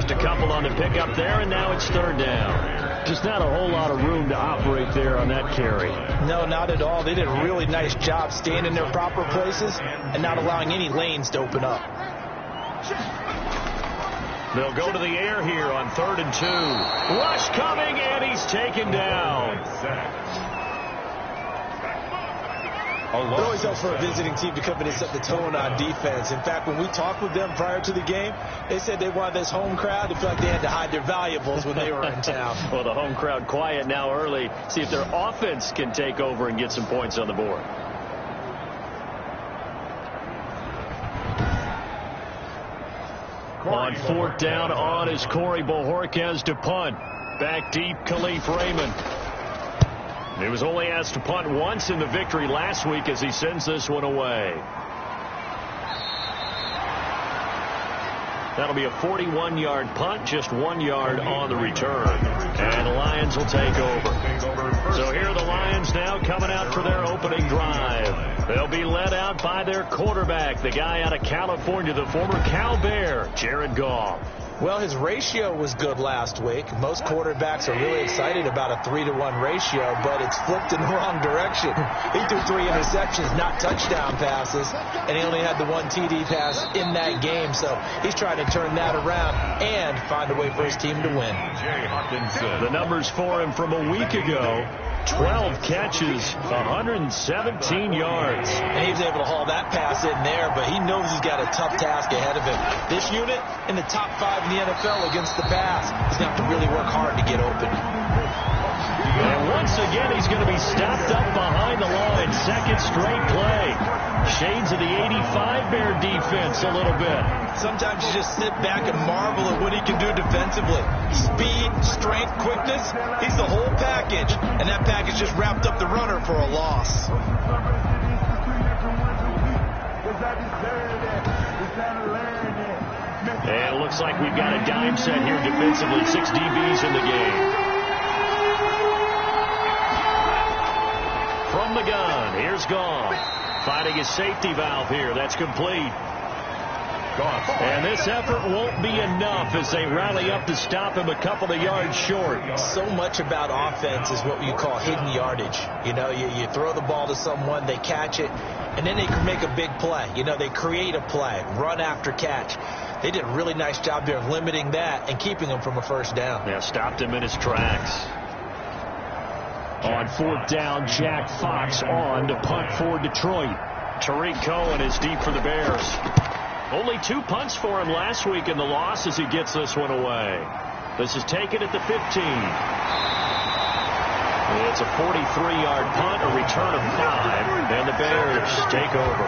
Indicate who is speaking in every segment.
Speaker 1: Just a couple on the pickup there, and now it's third down.
Speaker 2: Just not a whole lot of room to operate there on that carry.
Speaker 3: No, not at all. They did a really nice job staying in their proper places and not allowing any lanes to open up.
Speaker 1: They'll go to the air here on 3rd and 2. Rush coming, and he's taken down.
Speaker 3: It always helps for a visiting team to come in and set the tone on defense. In fact, when we talked with them prior to the game, they said they wanted this home crowd to feel like they had to hide their valuables when they were in town.
Speaker 1: Well, the home crowd quiet now early. See if their offense can take over and get some points on the board. On 4th down on is Corey Bojorquez to punt. Back deep, Khalif Raymond. He was only asked to punt once in the victory last week as he sends this one away. That'll be a 41-yard punt, just 1 yard on the return. And the Lions will take over. So here are the Lions now coming out for their opening drive. They'll be led out by their quarterback, the guy out of California, the former Cal Bear, Jared Goff.
Speaker 3: Well, his ratio was good last week. Most quarterbacks are really excited about a 3-to-1 ratio, but it's flipped in the wrong direction. He threw 3 interceptions, not touchdown passes, and he only had the 1 TD pass in that game. So he's trying to turn that around and find a way for his team to win.
Speaker 1: The numbers for him from a week ago: 12 catches, 117 yards.
Speaker 3: And he was able to haul that pass in there, but he knows he's got a tough task ahead of him. This unit in the top 5 in the NFL against the pass. He's going to have to really work hard to get open.
Speaker 1: And once again, he's going to be stopped up behind the line. Second straight play. Shades of the 85 Bear defense a little bit.
Speaker 3: Sometimes you just sit back and marvel at what he can do defensively. Speed, strength, quickness, he's the whole package. And that package just wrapped up the runner for a loss.
Speaker 1: And it looks like we've got a dime set here defensively. 6 DBs in the game. From the gun, here's Goff. Finding his safety valve here. That's complete. And this effort won't be enough as they rally up to stop him a couple of yards short.
Speaker 3: So much about offense is what you call hidden yardage. You know, you throw the ball to someone, they catch it, and then they can make a big play. You know, they create a play, run after catch. They did a really nice job there of limiting that and keeping him from a first down.
Speaker 1: Yeah, stopped him in his tracks.
Speaker 2: On 4th down, Jack Fox on to punt for Detroit.
Speaker 1: Tariq Cohen is deep for the Bears. Only 2 punts for him last week in the loss as he gets this one away. This is taken at the 15. It's a 43-yard punt, a return of 5, and the Bears take over.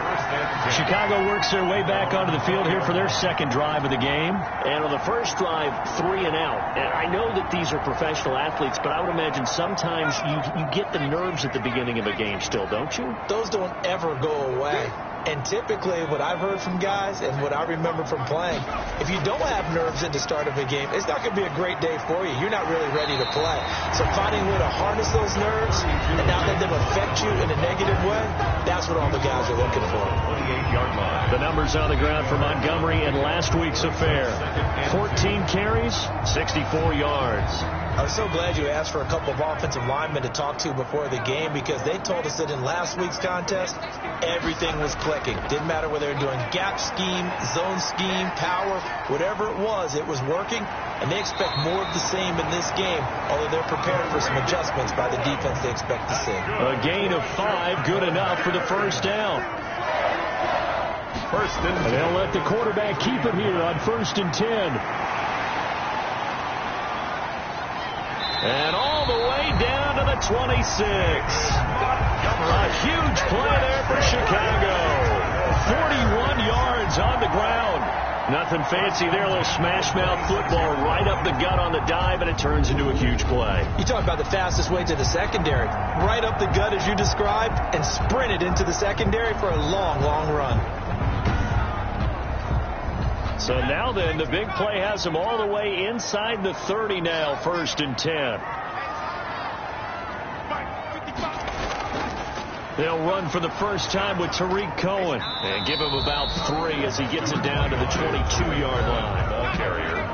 Speaker 2: Chicago works their way back onto the field here for their second drive of the game.
Speaker 1: And on the first drive, 3 and out. And I know that these are professional athletes, but I would imagine sometimes you get the nerves at the beginning of a game still, don't you?
Speaker 3: Those don't ever go away. And typically, what I've heard from guys and what I remember from playing, if you don't have nerves at the start of a game, it's not going to be a great day for you. You're not really ready to play. So finding a way to harness those nerves and not let them affect you in a negative way, that's what all the guys are looking for.
Speaker 1: 28-yard line. The numbers on the ground for Montgomery in last week's affair. 14 carries, 64 yards.
Speaker 3: I was so glad you asked for a couple of offensive linemen to talk to before the game because they told us that in last week's contest, everything was clicking. Didn't matter whether they were doing gap scheme, zone scheme, power, whatever it was working, and they expect more of the same in this game, although they're prepared for some adjustments by the defense they expect to see.
Speaker 1: A gain of 5, good enough for the first down.
Speaker 2: And they'll let the quarterback keep it here on 1st and 10.
Speaker 1: And all the way down to the 26. A huge play there for Chicago. 41 yards on the ground. Nothing fancy there. A little smash mouth football right up the gut on the dive, and it turns into a huge play.
Speaker 3: You talk about the fastest way to the secondary. Right up the gut as you described and sprinted into the secondary for a long, long run.
Speaker 1: So now then, the big play has him all the way inside the 30 now, 1st and 10. They'll run for the first time with Tariq Cohen and give him about 3 as he gets it down to the 22-yard line. Ball carrier,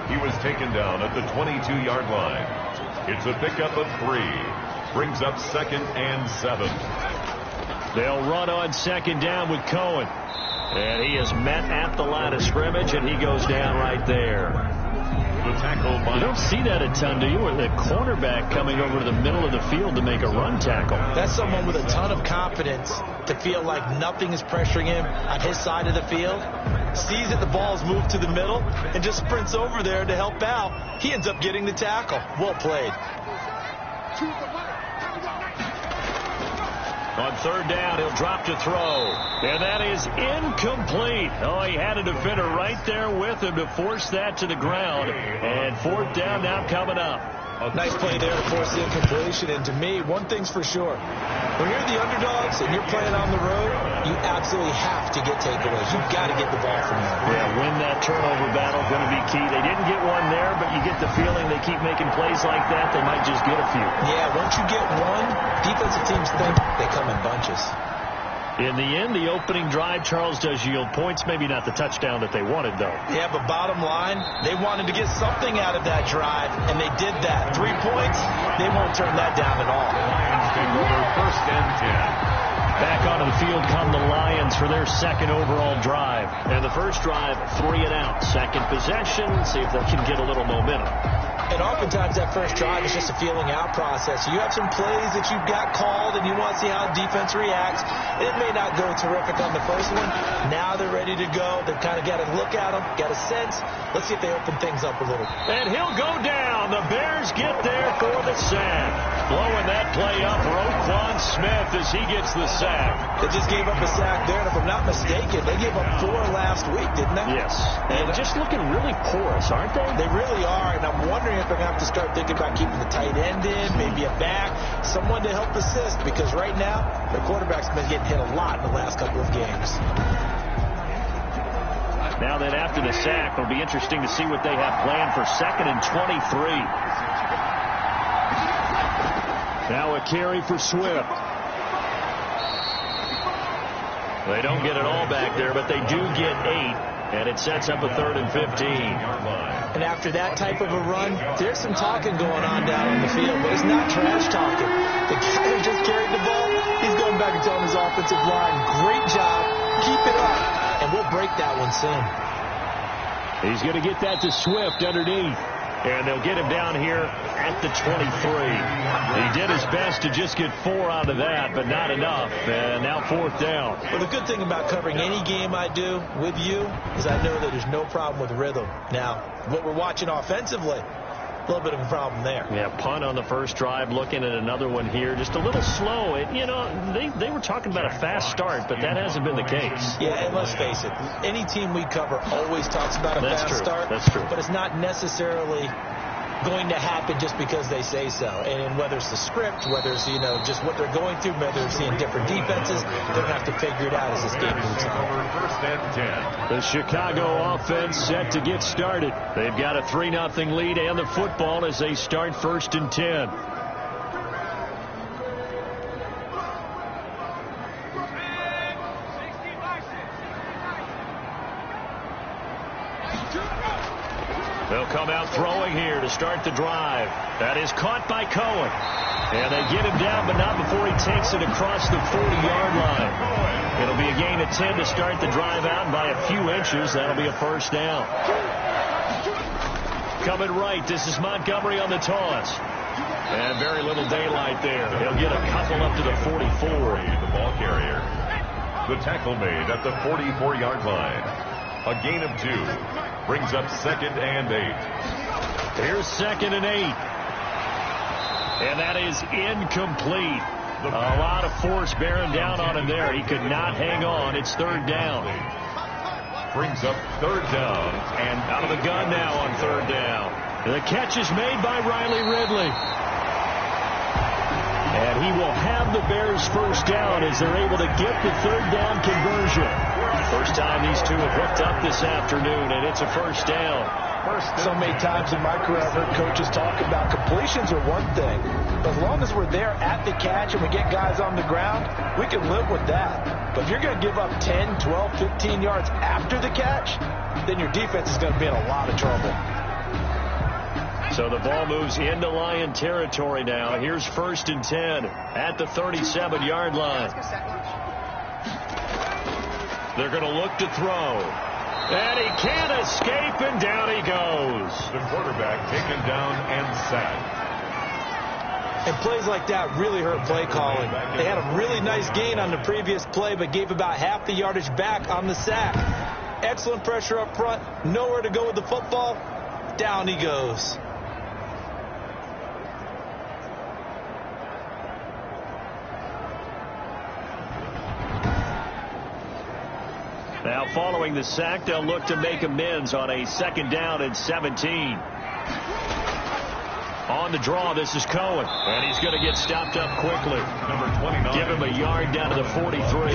Speaker 4: He was taken down at the 22-yard line. It's a pickup of 3. Brings up 2nd and 7.
Speaker 2: They'll run on 2nd down with Cohen. And he is met at the line of scrimmage, and he goes down right there.
Speaker 4: The tackle by...
Speaker 2: You don't see that a ton, do you? Or the cornerback coming over to the middle of the field to make a run tackle.
Speaker 3: That's someone with a ton of confidence to feel like nothing is pressuring him on his side of the field. Sees that the ball is moved to the middle and just sprints over there to help out. He ends up getting the tackle. Well played.
Speaker 2: On 3rd down, he'll drop to throw. And that is incomplete. Oh, he had a defender right there with him to force that to the ground. And 4th down now coming up.
Speaker 3: A nice play there to force the incompletion. And to me, one thing's for sure. When you're the underdogs and you're playing on the road, you absolutely have to get takeaways. You've got to get the ball from them.
Speaker 2: Yeah, win that turnover battle, going to be key. They didn't get one there, but you get the feeling they keep making plays like that, they might just get a few.
Speaker 3: Yeah, once you get one, defensive teams think they come in bunches.
Speaker 2: In the end, the opening drive, Charles, does yield points. Maybe not the touchdown that they wanted, though.
Speaker 3: Yeah, but bottom line, they wanted to get something out of that drive, and they did that. 3 points, they won't turn that down at all.
Speaker 4: Lions take over 1st and 10.
Speaker 2: Back onto the field come the Lions for their 2nd overall drive. And the first drive, 3 and out. 2nd possession, see if they can get a little momentum.
Speaker 3: And oftentimes that first drive is just a feeling out process. You have some plays that you've got called and you want to see how the defense reacts. It may not go terrific on the first one. Now they're ready to go. They've kind of got to look at them, got a sense. Let's see if they open things up a little.
Speaker 2: And he'll go down. The Bears get there for the sack. Blowing that play up, Roquan Smith as he gets the sack.
Speaker 3: They just gave up a sack there, and if I'm not mistaken, they gave up 4 last week, didn't they?
Speaker 2: Yes. And just looking really porous, aren't they?
Speaker 3: They really are, and I'm wondering if they're going to have to start thinking about keeping the tight end in, maybe a back, someone to help assist, because right now, their quarterback's been getting hit a lot in the last couple of games.
Speaker 2: Now then, after the sack, it'll be interesting to see what they have planned for 2nd and 23. Now a carry for Swift. They don't get it all back there, but they do get 8, and it sets up a 3rd and 15.
Speaker 3: And after that type of a run, there's some talking going on down on the field, but it's not trash talking. The guy who just carried the ball, he's going back and telling his offensive line, great job, keep it up, and we'll break that one soon.
Speaker 2: He's going to get that to Swift underneath. And they'll get him down here at the 23. He did his best to just get 4 out of that, but not enough. And now 4th down.
Speaker 3: Well, the good thing about covering any game I do with you is I know that there's no problem with rhythm. Now, what we're watching offensively, a little bit of a problem there.
Speaker 2: Yeah, punt on the first drive, looking at another one here. Just a little slow. You know, they were talking about a fast start, but that hasn't been the case.
Speaker 3: Yeah, and let's face it, any team we cover always talks about a fast start.
Speaker 2: That's true.
Speaker 3: But it's not necessarily going to happen just because they say so. And whether it's the script, whether it's, you know, just what they're going through, whether it's seeing different defenses, they're going to have to figure it out as this game moves on.
Speaker 4: 1st and 10.
Speaker 2: The Chicago offense set to get started. They've got a 3-0 lead and the football as they start 1st and 10. They'll come out throwing here to start the drive. That is caught by Cohen. And they get him down, but not before he takes it across the 40-yard line. It'll be a gain of 10 to start the drive out by a few inches. That'll be a 1st down. Coming right, this is Montgomery on the toss. And very little daylight there. He'll get a couple up to the 44.
Speaker 4: The ball carrier. The tackle made at the 44-yard line. A gain of 2. Brings up 2nd and 8.
Speaker 2: Here's 2nd and 8. And that is incomplete. A lot of force bearing down on him there. He could not hang on. It's 3rd down.
Speaker 4: Brings up 3rd down.
Speaker 2: And out of the gun now on 3rd down. The catch is made by Riley Ridley. And he will have the Bears 1st down as they're able to get the 3rd down conversion. First time these two have hooked up this afternoon, and it's a 1st down.
Speaker 3: So many times in my career I've heard coaches talk about completions are one thing. But as long as we're there at the catch and we get guys on the ground, we can live with that. But if you're going to give up 10, 12, 15 yards after the catch, then your defense is going to be in a lot of trouble.
Speaker 2: So the ball moves into Lion territory now. Here's 1st and 10 at the 37-yard line. They're going to look to throw. And he can't escape, and down he goes.
Speaker 4: The quarterback taken down and sacked.
Speaker 3: And plays like that really hurt play calling. They had a really nice gain on the previous play, but gave about half the yardage back on the sack. Excellent pressure up front. Nowhere to go with the football. Down he goes.
Speaker 2: Now following the sack, they'll look to make amends on a 2nd down and 17. On the draw, this is Cohen. And he's going to get stopped up quickly.
Speaker 4: Number 29.
Speaker 2: Give him a yard down to the 43.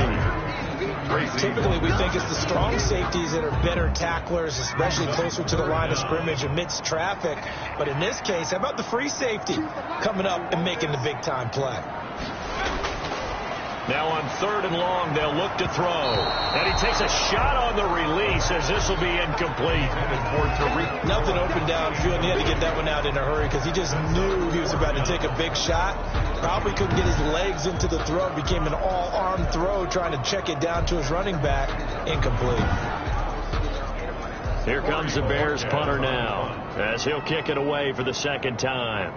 Speaker 3: Typically, we think it's the strong safeties that are better tacklers, especially closer to the line of scrimmage amidst traffic. But in this case, how about the free safety coming up and making the big-time play?
Speaker 2: Now on 3rd and long, they'll look to throw. And he takes a shot on the release as this will be incomplete.
Speaker 3: Nothing open downfield, and he had to get that one out in a hurry because he just knew he was about to take a big shot. Probably couldn't get his legs into the throw. It became an all-arm throw trying to check it down to his running back. Incomplete.
Speaker 2: Here comes the Bears punter now as he'll kick it away for the 2nd time.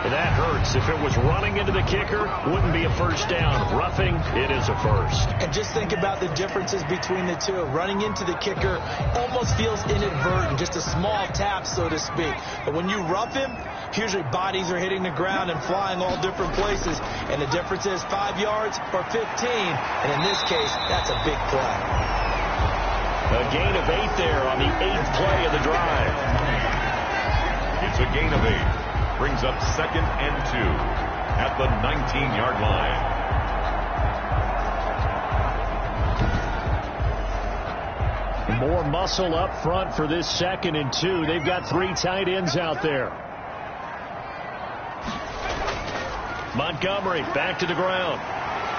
Speaker 2: That hurts. If it was running into the kicker, wouldn't be a 1st down. Roughing, it is a 1st.
Speaker 3: And just think about the differences between the two. Running into the kicker almost feels inadvertent, just a small tap, so to speak. But when you rough him, usually bodies are hitting the ground and flying all different places. And the difference is 5 yards or 15. And in this case, that's a big play.
Speaker 2: A gain of 8 there on the 8th play of the drive.
Speaker 4: It's a gain of 8. Brings up 2nd and 2 at the 19-yard line.
Speaker 2: More muscle up front for this 2nd and 2. They've got 3 tight ends out there. Montgomery back to the ground.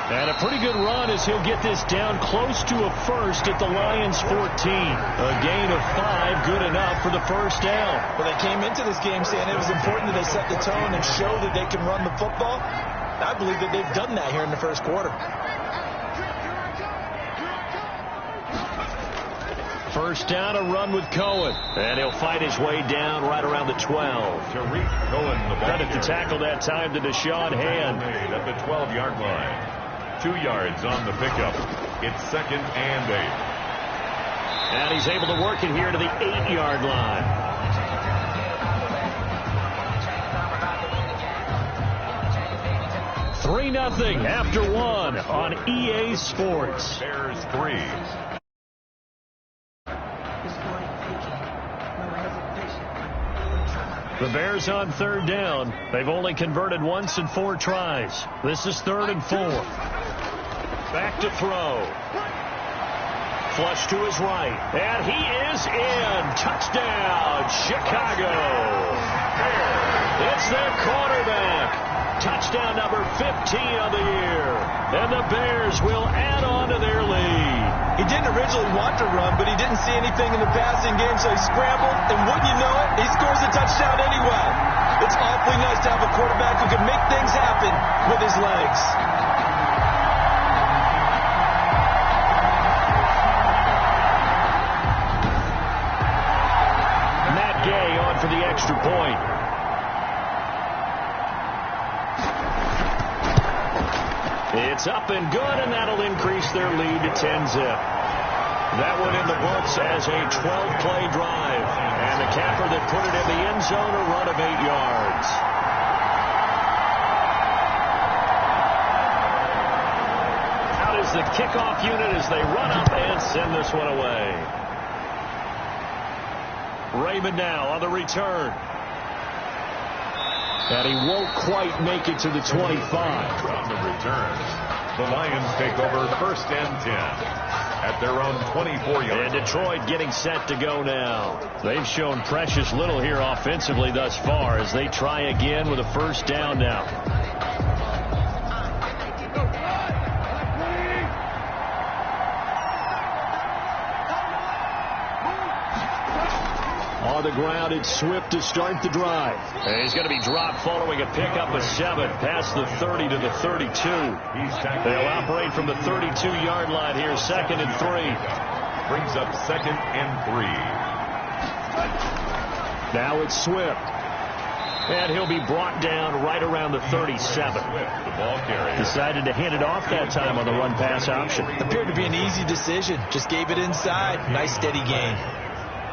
Speaker 2: And a pretty good run as he'll get this down close to a 1st at the Lions' 14. A gain of 5, good enough for the 1st down.
Speaker 3: Well, they came into this game saying it was important that they set the tone and show that they can run the football. I believe that they've done that here in the 1st quarter.
Speaker 2: 1st down, a run with Cohen. And he'll fight his way down right around the 12.
Speaker 4: Tariq Cohen, the ball
Speaker 2: Credit to tackle that time to Deshaun Hand.
Speaker 4: At the 12-yard line. 2 yards on the pickup. It's 2nd and 8.
Speaker 2: And he's able to work it here to the 8-yard line. Three 3-0 after 1 on EA Sports.
Speaker 4: Bears 3.
Speaker 2: The Bears on 3rd down. They've only converted once in 4 tries. This is 3rd and 4. Back to throw. Flush to his right. And he is in. Touchdown, Chicago. It's their quarterback. Touchdown number 15 of the year. And the Bears will add on to their lead.
Speaker 3: He didn't originally want to run, but he didn't see anything in the passing game, so he scrambled. And wouldn't you know it, he scores a touchdown anyway. It's awfully nice to have a quarterback who can make things happen with his legs.
Speaker 2: For the extra point. It's up and good, and that'll increase their lead to 10-zip. That one in the books as a 12-play drive. And the capper that put it in the end zone, a run of 8 yards. Out is the kickoff unit as they run up and send this one away. Raymond now on the return. And he won't quite make it to the 25.
Speaker 4: On the return, the Lions take over 1st and 10. at their own 24-yard line.
Speaker 2: And Detroit getting set to go now. They've shown precious little here offensively thus far as they try again with a first down now. On the ground, it's Swift to start the drive. And he's going to be dropped following a pickup of 7 past the 30 to the 32. They'll operate from the 32-yard line here, 2nd and 3.
Speaker 4: Brings up 2nd and 3.
Speaker 2: Now it's Swift. And he'll be brought down right around the 37.
Speaker 4: The ball carrier
Speaker 2: decided to hand it off that time on the run-pass option.
Speaker 3: Appeared to be an easy decision. Just gave it inside. Nice steady gain.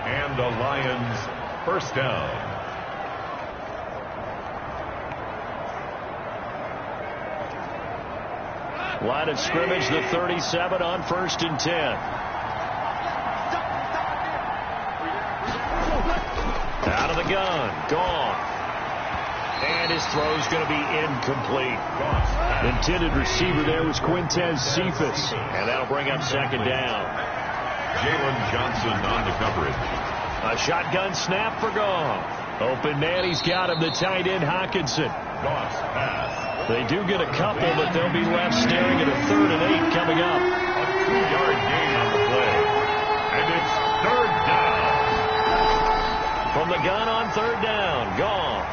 Speaker 4: And the Lions first down.
Speaker 2: Line of scrimmage, the 37 on 1st and 10. Out of the gun. Gone. And his throw's going to be incomplete. Intended receiver there was Quintez Cephas. And that'll bring up 2nd down.
Speaker 4: Jalen Johnson on the coverage.
Speaker 2: A shotgun snap for Goff. Open man, he's got him, the tight end Hockenson.
Speaker 4: Goff's pass.
Speaker 2: They do get a couple, but they'll be left staring at a 3rd and 8 coming up.
Speaker 4: A 2-yard gain on the play. And it's 3rd down.
Speaker 2: From the gun on 3rd down, Goff.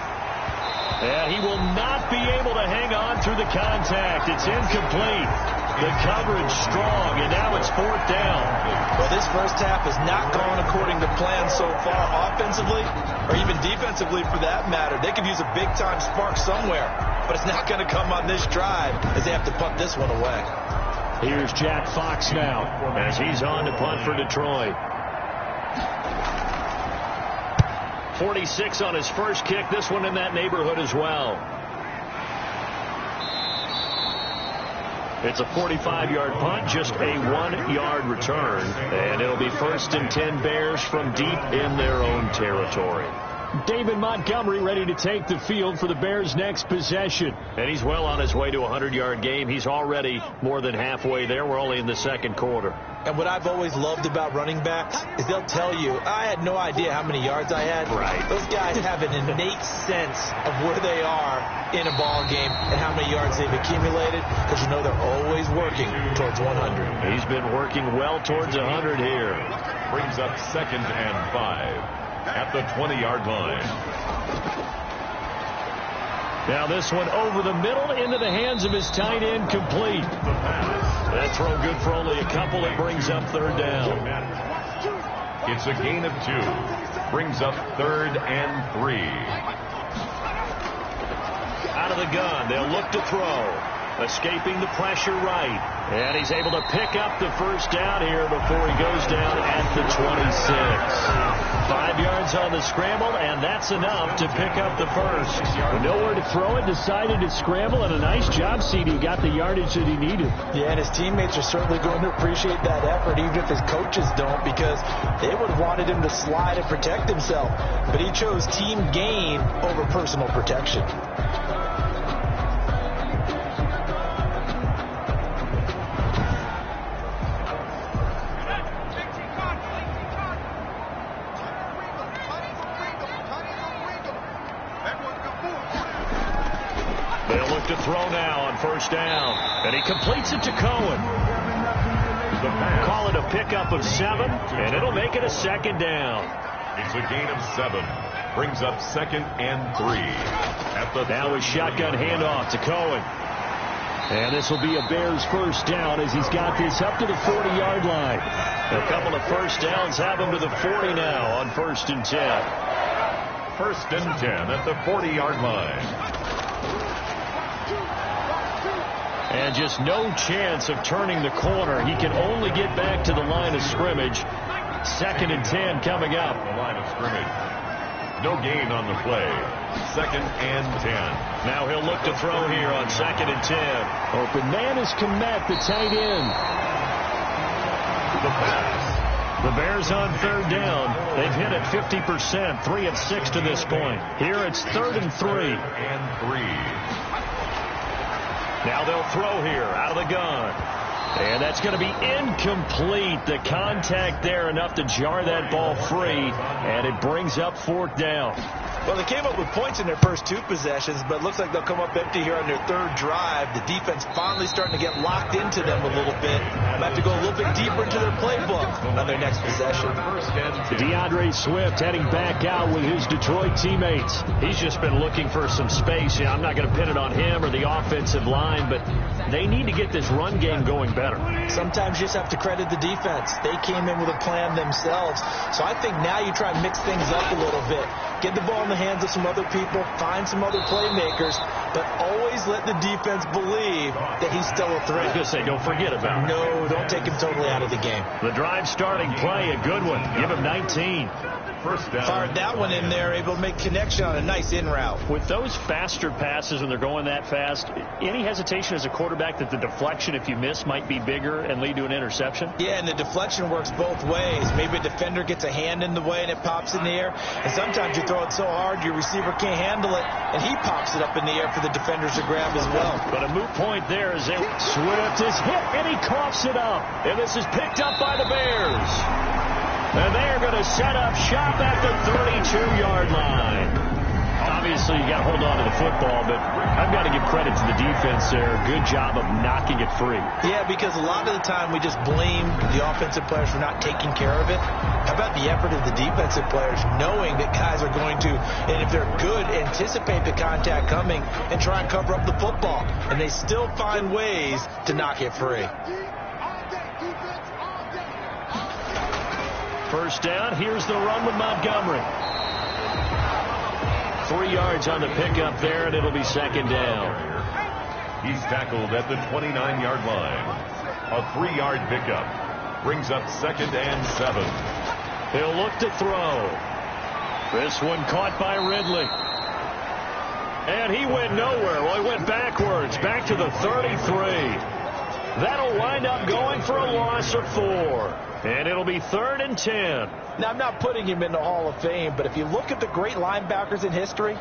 Speaker 2: And he will not be able to hang on through the contact. It's incomplete. The coverage strong, and now it's 4th down.
Speaker 3: Well, this first half has not gone according to plan so far offensively, or even defensively for that matter. They could use a big-time spark somewhere, but it's not going to come on this drive as they have to punt this one away.
Speaker 2: Here's Jack Fox now as he's on to punt for Detroit. 46 on his first kick. This one in that neighborhood as well. It's a 45-yard punt, just a 1-yard return. And it'll be 1st and 10 Bears from deep in their own territory. David Montgomery ready to take the field for the Bears' next possession. And he's well on his way to a 100-yard game. He's already more than halfway there. We're only in the 2nd quarter.
Speaker 3: And what I've always loved about running backs is they'll tell you, I had no idea how many yards I had.
Speaker 2: Right.
Speaker 3: Those guys have an innate sense of where they are in a ball game and how many yards they've accumulated, because you know they're always working towards 100.
Speaker 2: He's been working well towards 100 here.
Speaker 4: Brings up 2nd and 5 at the 20-yard line.
Speaker 2: Now this one over the middle into the hands of his tight end, complete. That throw good for only a couple. It brings up 3rd down.
Speaker 4: It's a gain of 2. Brings up 3rd and 3.
Speaker 2: Out of the gun, they'll look to throw. Escaping the pressure right. And he's able to pick up the first down here before he goes down at the 26. 5 yards on the scramble, and that's enough to pick up the first. Nowhere to throw it, decided to scramble, and a nice job, CD. Got the yardage that he needed.
Speaker 3: Yeah, and his teammates are certainly going to appreciate that effort, even if his coaches don't, because they would have wanted him to slide and protect himself. But he chose team gain over personal protection.
Speaker 2: To throw now on 1st down. And he completes it to Cohen. Call it a pickup of 7, and it'll make it a 2nd down.
Speaker 4: It's a gain of 7. Brings up 2nd and 3.
Speaker 2: Now a shotgun handoff to Cohen. And this will be a Bears first down as he's got this up to the 40-yard line. A couple of first downs have him to the 40 now on 1st and 10.
Speaker 4: 1st and 10 at the 40-yard line.
Speaker 2: And just no chance of turning the corner. He can only get back to the line of scrimmage. 2nd and 10 coming up.
Speaker 4: The line of scrimmage. No gain on the play. 2nd and 10.
Speaker 2: Now he'll look to throw here on 2nd and 10. Open man is Kmet, the tight end.
Speaker 4: The pass.
Speaker 2: The Bears on 3rd down. They've hit at 50%, 3 of 6 to this point. Here it's 3rd and 3.
Speaker 4: And 3.
Speaker 2: Now they'll throw here out of the gun. And that's going to be incomplete. The contact there enough to jar that ball free, and it brings up 4th down.
Speaker 3: Well, they came up with points in their first 2 possessions, but it looks like they'll come up empty here on their 3rd drive. The defense finally starting to get locked into them a little bit. Might have to go a little bit deeper into their playbook on their next possession.
Speaker 2: DeAndre Swift heading back out with his Detroit teammates. He's just been looking for some space. I'm not going to pin it on him or the offensive line, but they need to get this run game going better.
Speaker 3: Sometimes you just have to credit the defense. They came in with a plan themselves. So I think now you try and mix things up a little bit. Get the ball in the hands of some other people, find some other playmakers, but always let the defense believe that he's still a threat.
Speaker 2: I was going to say, don't forget about it.
Speaker 3: No, don't take him totally out of the game.
Speaker 2: The drive starting play, a good one. Give him 19.
Speaker 4: First down.
Speaker 3: Fired that one in there, able to make connection on a nice in route.
Speaker 2: With those faster passes when they're going that fast, any hesitation as a quarterback that the deflection, if you miss, might be bigger and lead to an interception?
Speaker 3: Yeah, and the deflection works both ways. Maybe a defender gets a hand in the way and it pops in the air. And sometimes you throw it so hard your receiver can't handle it, and he pops it up in the air for the defenders to grab as well.
Speaker 2: But a moot point there as they Swift is hit, and he coughs it up. And this is picked up by the Bears. And they're going to set up shop at the 32-yard line. Obviously, you got to hold on to the football, but I've got to give credit to the defense there. Good job of knocking it free.
Speaker 3: Yeah, because a lot of the time we just blame the offensive players for not taking care of it. How about the effort of the defensive players knowing that guys are going to, and if they're good, anticipate the contact coming and try and cover up the football. And they still find ways to knock it free.
Speaker 2: First down, here's the run with Montgomery. 3 yards on the pickup there, and it'll be 2nd down.
Speaker 4: He's tackled at the 29-yard line. A 3-yard pickup brings up 2nd and 7.
Speaker 2: He'll look to throw. This one caught by Ridley. And he went nowhere. Well, he went backwards, back to the 33. That'll wind up going for a loss of 4. And it'll be 3rd and 10.
Speaker 3: Now, I'm not putting him in the Hall of Fame, but if you look at the great linebackers in history,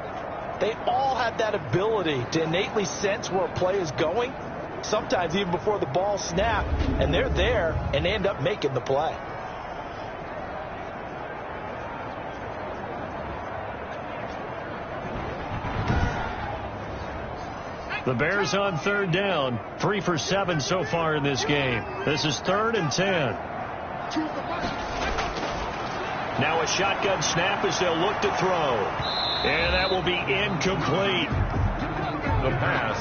Speaker 3: they all have that ability to innately sense where a play is going, sometimes even before the ball snapped, and they're there and they end up making the play.
Speaker 2: The Bears on 3rd down, 3 for 7 so far in this game. This is 3rd and 10. Now a shotgun snap as they'll look to throw. And that will be incomplete.
Speaker 4: The pass.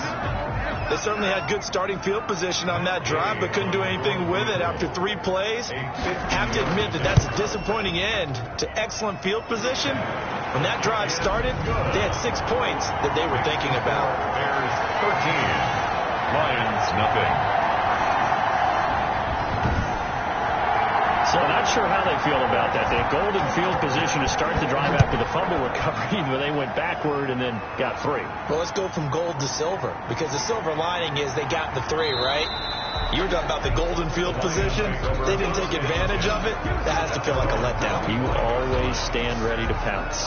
Speaker 3: They certainly had good starting field position on that drive, but couldn't do anything with it after 3 plays. Have to admit that that's a disappointing end to excellent field position. When that drive started, they had 6 points that they were thinking about.
Speaker 4: Bears 13. Lions nothing.
Speaker 2: So not sure how they feel about that. They had golden field position to start the drive after the fumble recovery, but they went backward and then got 3.
Speaker 3: Well, let's go from gold to silver, because the silver lining is they got the 3, right? You were talking about the golden field position. They didn't take advantage of it. That has to feel like a letdown.
Speaker 2: You always stand ready to pounce.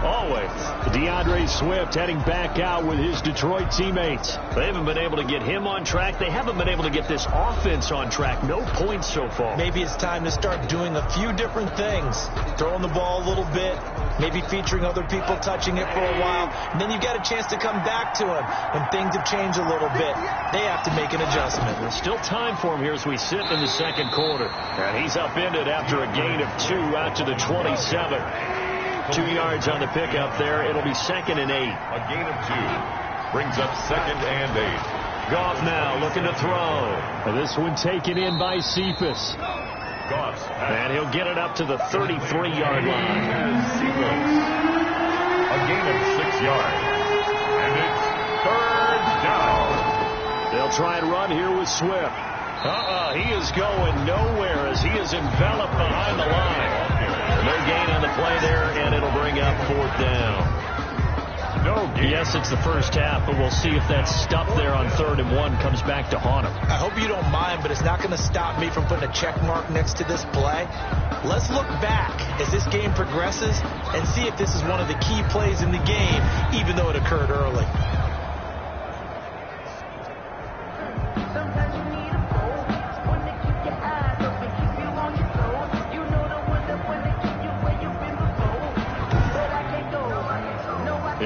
Speaker 2: Always. DeAndre Swift heading back out with his Detroit teammates. They haven't been able to get him on track. They haven't been able to get this offense on track. No points so far.
Speaker 3: Maybe it's time to start doing a few different things. Throwing the ball a little bit, maybe featuring other people touching it for a while. And then you've got a chance to come back to him when things have changed a little bit. They have to make an adjustment.
Speaker 2: There's still time for him here as we sit in the 2nd quarter. And he's upended after a gain of 2 out to the 27. 2 yards on the pickup there. It'll be 2nd and 8.
Speaker 4: A gain of 2 brings up 2nd and 8.
Speaker 2: Goff now looking to throw. And this one taken in by Cephas.
Speaker 4: Goff.
Speaker 2: And he'll get it up to the 33-yard line.
Speaker 4: A gain of 6 yards. And it's 3rd down.
Speaker 2: They'll try and run here with Swift. He is going nowhere as he is enveloped behind the line. No gain on the play there, and it'll bring up 4th down.
Speaker 4: No gain.
Speaker 2: Yes, it's the first half, but we'll see if that stuff there on 3rd and 1 comes back to haunt him.
Speaker 3: I hope you don't mind, but it's not going to stop me from putting a check mark next to this play. Let's look back as this game progresses and see if this is one of the key plays in the game, even though it occurred early.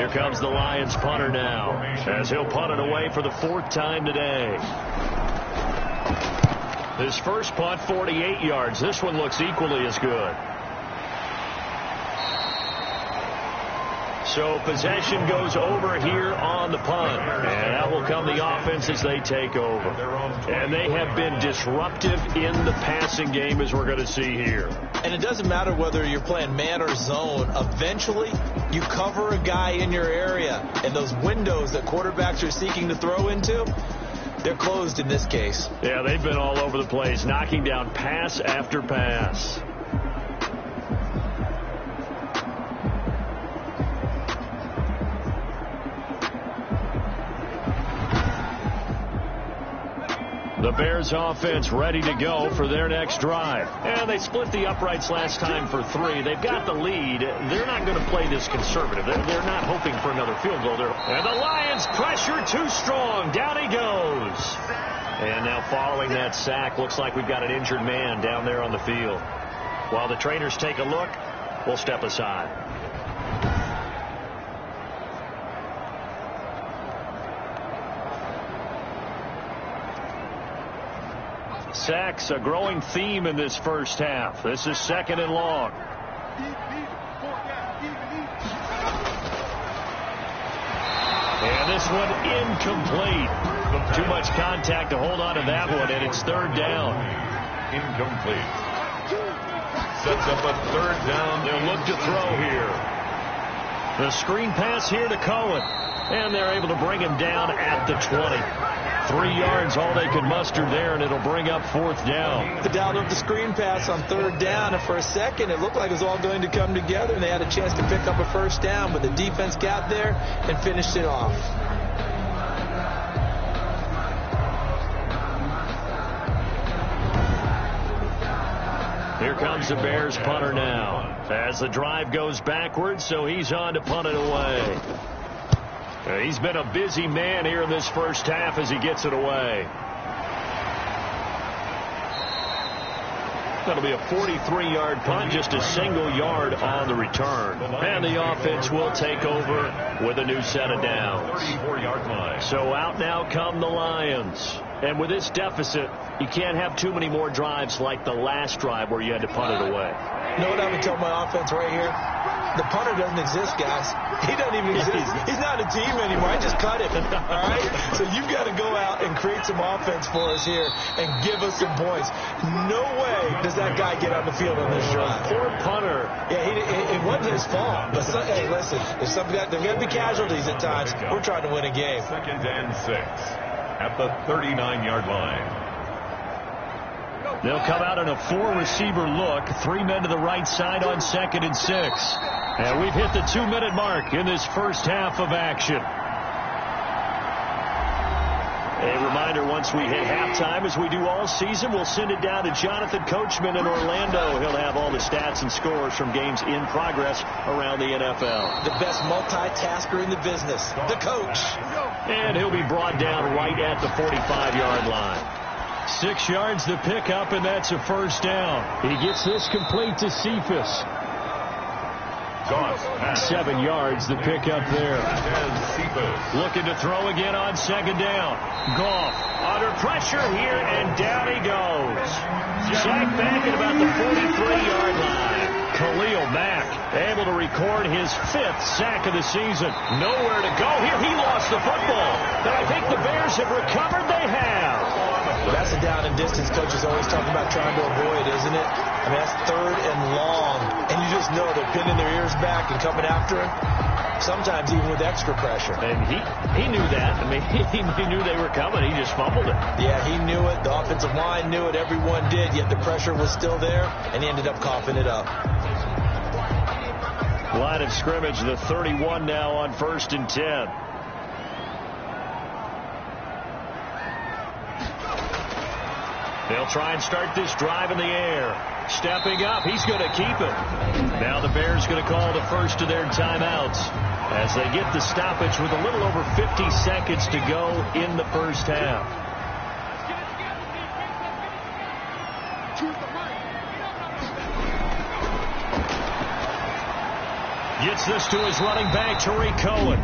Speaker 2: Here comes the Lions punter now, as he'll punt it away for the 4th time today. His first punt, 48 yards. This one looks equally as good. So possession goes over here on the punt. And out will come the offense as they take over. And they have been disruptive in the passing game, as we're going to see here.
Speaker 3: And it doesn't matter whether you're playing man or zone. Eventually, you cover a guy in your area. And those windows that quarterbacks are seeking to throw into, they're closed in this case.
Speaker 2: Yeah, they've been all over the place, knocking down pass after pass. The Bears offense ready to go for their next drive. And they split the uprights last time for 3. They've got the lead. They're not going to play this conservative. They're not hoping for another field goal. And the Lions pressure too strong. Down he goes. And now following that sack, looks like we've got an injured man down there on the field. While the trainers take a look, we'll step aside. Sacks, a growing theme in this first half. This is 2nd and long. And this one incomplete. Too much contact to hold on to that one, and it's 3rd down.
Speaker 4: Incomplete. Sets up a 3rd down.
Speaker 2: They'll look to throw here. The screen pass here to Cohen. And they're able to bring him down at the 20. 3 yards, all they could muster there, and it'll bring up 4th down.
Speaker 3: The down of the screen pass on 3rd down, and for a second, it looked like it was all going to come together, and they had a chance to pick up a 1st down, but the defense got there and finished it off.
Speaker 2: Here comes the Bears punter now, as the drive goes backwards, so he's on to punt it away. He's been a busy man here in this first half as he gets it away. That'll be a 43-yard punt, just a single yard on the return. And the offense will take over with a new set of downs.
Speaker 4: 34-yard line.
Speaker 2: So out now come the Lions. And with this deficit, you can't have too many more drives like the last drive where you had to punt it away.
Speaker 3: You know what I would tell my offense right here? The punter doesn't exist, guys. He doesn't even exist. He's not a team anymore. I just cut him. All right? So you've got to go out and create some offense for us here and give us some points. No way does that guy get on the field on this drive.
Speaker 2: Poor punter.
Speaker 3: Yeah, it wasn't his fault. But hey, listen, there's going to be casualties at times. We're trying to win a game.
Speaker 4: 2nd and 6 at the 39-yard line.
Speaker 2: They'll come out in a 4-receiver look. 3 men to the right side on 2nd and 6. And we've hit the 2-minute mark in this first half of action. A reminder, once we hit halftime, as we do all season, we'll send it down to Jonathan Coachman in Orlando. He'll have all the stats and scores from games in progress around the NFL.
Speaker 3: The best multitasker in the business, the coach.
Speaker 2: And he'll be brought down right at the 45-yard line. 6 yards to pick up, and that's a 1st down. He gets this complete to Cephas. 7 yards to pick up there. Looking to throw again on 2nd down. Goff under pressure here, and down he goes. Sacked back at about the 43-yard line. Khalil Mack able to record his 5th sack of the season. Nowhere to go here. He lost the football. And I think the Bears have recovered. They have.
Speaker 3: That's a down and distance coaches always talk about trying to avoid, isn't it? I mean, that's 3rd and long. And you just know they're pinning their ears back and coming after him. Sometimes even with extra pressure.
Speaker 2: And he knew that. I mean, he knew they were coming. He just fumbled it.
Speaker 3: Yeah, he knew it. The offensive line knew it. Everyone did. Yet the pressure was still there, and he ended up coughing it up.
Speaker 2: Line of scrimmage, the 31 now on 1st and 10. They'll try and start this drive in the air. Stepping up, he's going to keep it. Now the Bears going to call the first of their timeouts as they get the stoppage with a little over 50 seconds to go in the first half. Gets this to his running back, Tariq Cohen.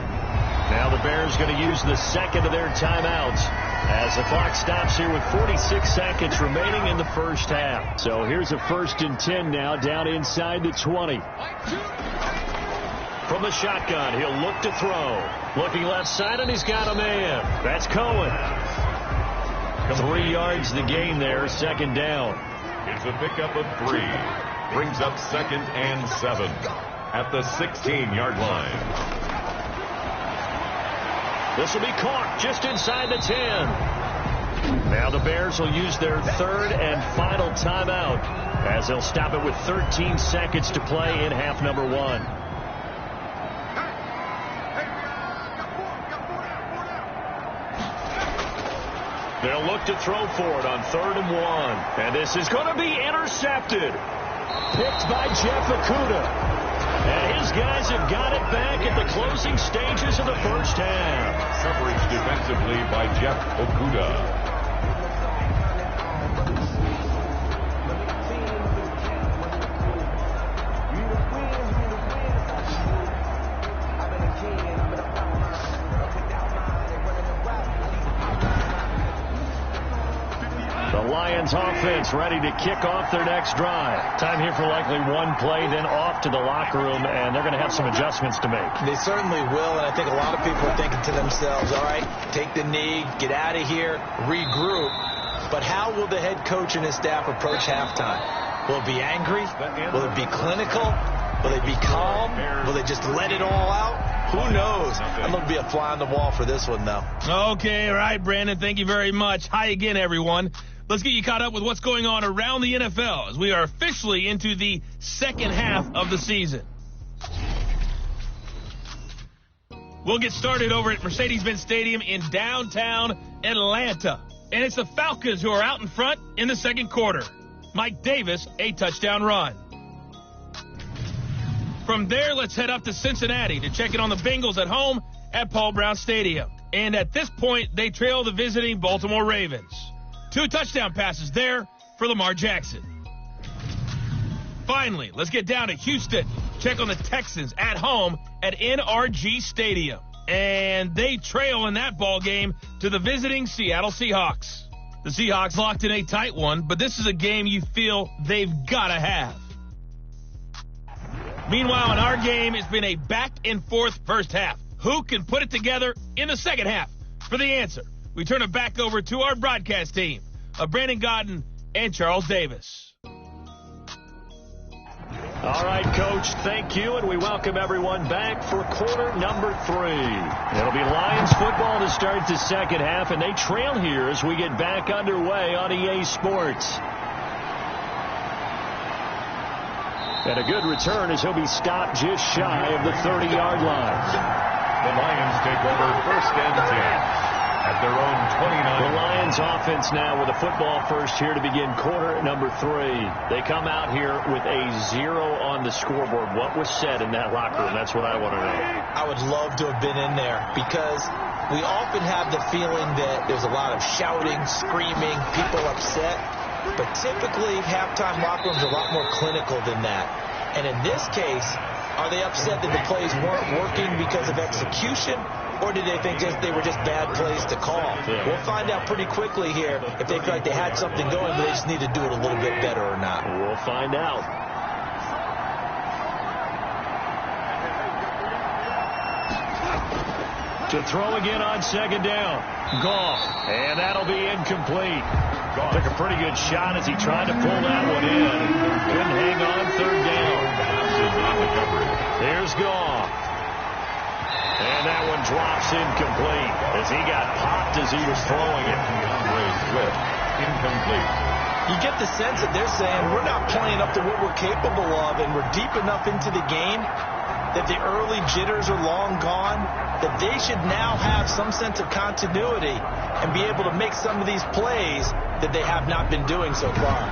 Speaker 2: Now the Bears going to use the second of their timeouts as the clock stops here with 46 seconds remaining in the first half. So here's a 1st and 10 now down inside the 20. From the shotgun, he'll look to throw. Looking left side, and he's got a man. That's Cohen. 3 yards the gain there, 2nd down.
Speaker 4: It's a pickup of 3. Brings up 2nd and 7 at the 16-yard line.
Speaker 2: This will be caught just inside the 10. Now the Bears will use their 3rd and final timeout as they'll stop it with 13 seconds to play in half number 1. They'll look to throw for it on 3rd and 1. And this is going to be intercepted. Picked by Jeff Okudah. And his guys have got it back at the closing stages of the first half.
Speaker 4: Coverage defensively by Jeff Okudah.
Speaker 2: Offense ready to kick off their next drive. Time here for likely one play, then off to the locker room, and they're going to have some adjustments to make.
Speaker 3: They certainly will, and I think a lot of people are thinking to themselves, all right, take the knee, get out of here, regroup. But how will the head coach and his staff approach halftime? Will it be angry? Will it be clinical? Will they be calm? Will they just let it all out? Who knows? I'm going to be a fly on the wall for this one, though.
Speaker 5: Okay, all right, Brandon, thank you very much. Hi again, everyone. Let's get you caught up with what's going on around the NFL as we are officially into the second half of the season. We'll get started over at Mercedes-Benz Stadium in downtown Atlanta. And it's the Falcons who are out in front in the second quarter. Mike Davis, a touchdown run. From there, let's head up to Cincinnati to check in on the Bengals at home at Paul Brown Stadium. And at this point, they trail the visiting Baltimore Ravens. 2 touchdown passes there for Lamar Jackson. Finally, let's get down to Houston. Check on the Texans at home at NRG Stadium. And they trail in that ball game to the visiting Seattle Seahawks. The Seahawks locked in a tight one, but this is a game you feel they've got to have. Meanwhile, in our game, it's been a back-and-forth first half. Who can put it together in the second half? For the answer, we turn it back over to our broadcast team of Brandon Godden and Charles Davis.
Speaker 2: All right, Coach, thank you, and we welcome everyone back for quarter number 3. It'll be Lions football to start the second half, and they trail here as we get back underway on EA Sports. And a good return as he'll be stopped just shy of the 30-yard line.
Speaker 4: The Lions take over 1st and 10. At their own 29.
Speaker 2: The Lions offense now with a football first here to begin quarter number 3. They come out here with a 0 on the scoreboard. What was said in that locker room? That's what I want to know.
Speaker 3: I would love to have been in there because we often have the feeling that there's a lot of shouting, screaming, people upset. But typically, halftime locker rooms are a lot more clinical than that. And in this case, are they upset that the plays weren't working because of execution? Or did they think they were just bad plays to call? Yeah. We'll find out pretty quickly here if they feel like they had something going, but they just need to do it a little bit better or not.
Speaker 2: We'll find out. To throw again on second down. Goff. And that'll be incomplete. Goff took a pretty good shot as he tried to pull that one in. Couldn't hang on 3rd down. Here's Goff. And that one drops incomplete as he got popped as he was throwing it.
Speaker 4: Incomplete.
Speaker 3: You get the sense that they're saying we're not playing up to what we're capable of, and we're deep enough into the game that the early jitters are long gone, that they should now have some sense of continuity and be able to make some of these plays that they have not been doing so far.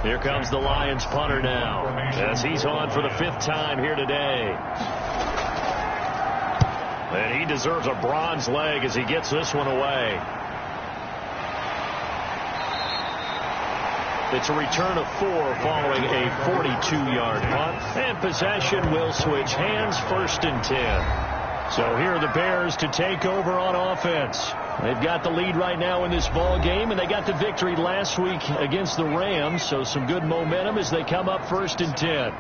Speaker 2: Here comes the Lions punter now as he's on for the 5th time here today. And he deserves a bronze leg as he gets this one away. It's a return of 4 following a 42-yard punt. And possession will switch hands, 1st and 10. So here are the Bears to take over on offense. They've got the lead right now in this ball game, and they got the victory last week against the Rams, so some good momentum as they come up 1st and 10.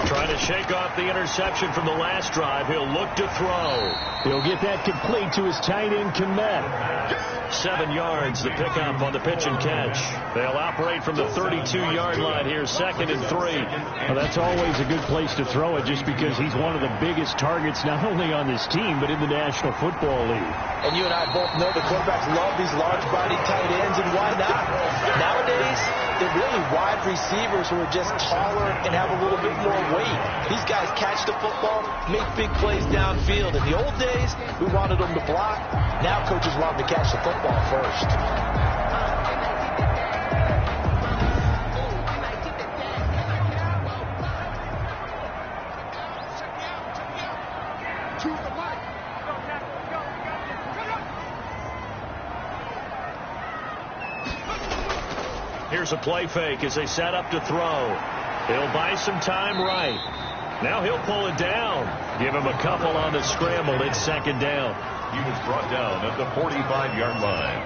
Speaker 2: Trying to shake off the interception from the last drive. He'll look to throw. He'll get that complete to his tight end, Komet. 7 yards, the pickup on the pitch and catch. They'll operate from the 32-yard line here, 2nd and 3.
Speaker 1: Well, that's always a good place to throw it just because he's one of the biggest targets not only on this team but in the National Football League.
Speaker 3: And you and I both know the quarterbacks love these large-bodied tight ends, and why not? Nowadays, they're really wide receivers who are just taller and have a little bit more weight. These guys catch the football, make big plays downfield. In the old days, we wanted them to block. Now coaches want them to catch the football first.
Speaker 2: Here's a play fake as they set up to throw. He'll buy some time right. Now he'll pull it down. Give him a couple on the scramble. It's 2nd down.
Speaker 4: He was brought down at the 45-yard line.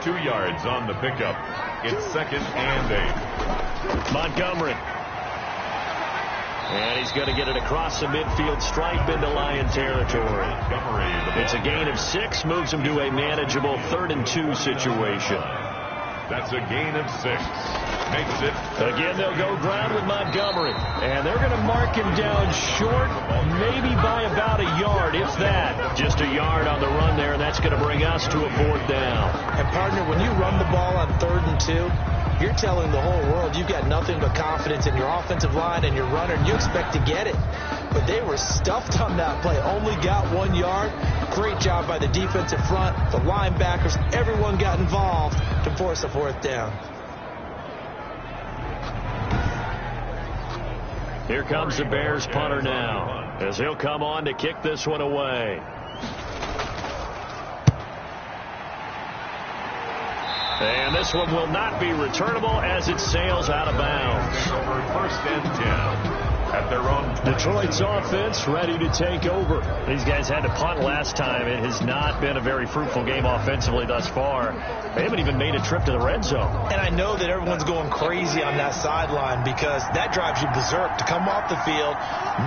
Speaker 4: 2 yards on the pickup. It's 2nd and 8.
Speaker 2: Montgomery. And he's going to get it across the midfield stripe into Lion territory. It's a gain of 6. Moves him to a manageable 3rd and 2 situation.
Speaker 4: That's a gain of 6. Makes it.
Speaker 2: Again, they'll go ground with Montgomery. And they're going to mark him down short, maybe by about a yard, if that. Just a yard on the run there, and that's going to bring us to a 4th down.
Speaker 3: And, partner, when you run the ball on 3rd and 2, you're telling the whole world you've got nothing but confidence in your offensive line and your runner, and you expect to get it. But they were stuffed on that play. Only got 1 yard. Great job by the defensive front, the linebackers. Everyone got involved to force a 4th down.
Speaker 2: Here comes the Bears punter now, as he'll come on to kick this one away. And this one will not be returnable as it sails out of bounds.
Speaker 4: 1st and 10. At their own.
Speaker 2: Detroit's offense ready to take over. These guys had to punt last time. It has not been a very fruitful game offensively thus far. They haven't even made a trip to the red zone.
Speaker 3: And I know that everyone's going crazy on that sideline because that drives you berserk to come off the field,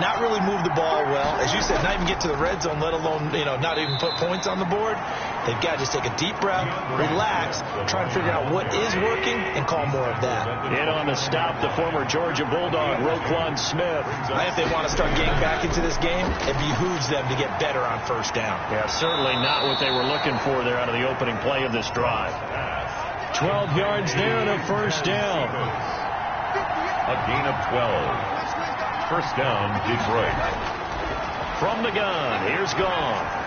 Speaker 3: not really move the ball well. As you said, not even get to the red zone, let alone, not even put points on the board. They've got to just take a deep breath, relax, try and figure out what is working, and call more of that.
Speaker 2: In on the stop, the former Georgia Bulldog, Roquan Smith.
Speaker 3: If they want to start getting back into this game, it behooves them to get better on 1st down.
Speaker 2: Yeah, certainly not what they were looking for there out of the opening play of this drive. 12 yards there and a 1st down.
Speaker 4: A gain of 12. 1st down, Detroit.
Speaker 2: From the gun, here's Gone.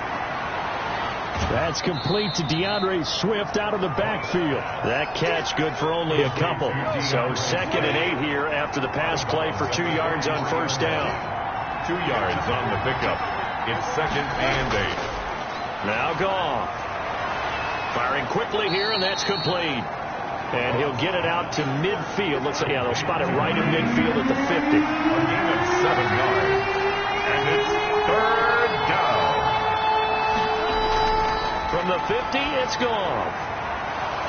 Speaker 1: That's complete to DeAndre Swift out of the backfield.
Speaker 2: That catch good for only a couple. So 2nd and 8 here after the pass play for 2 yards on 1st down.
Speaker 4: 2 yards on the pickup. It's 2nd and 8.
Speaker 2: Now Gone. Firing quickly here, and that's complete. And he'll get it out to midfield. Looks like, they'll spot it right in midfield at the 50.
Speaker 4: A gain of 7 yards. And it's 3rd down.
Speaker 2: From the 50, it's Gone.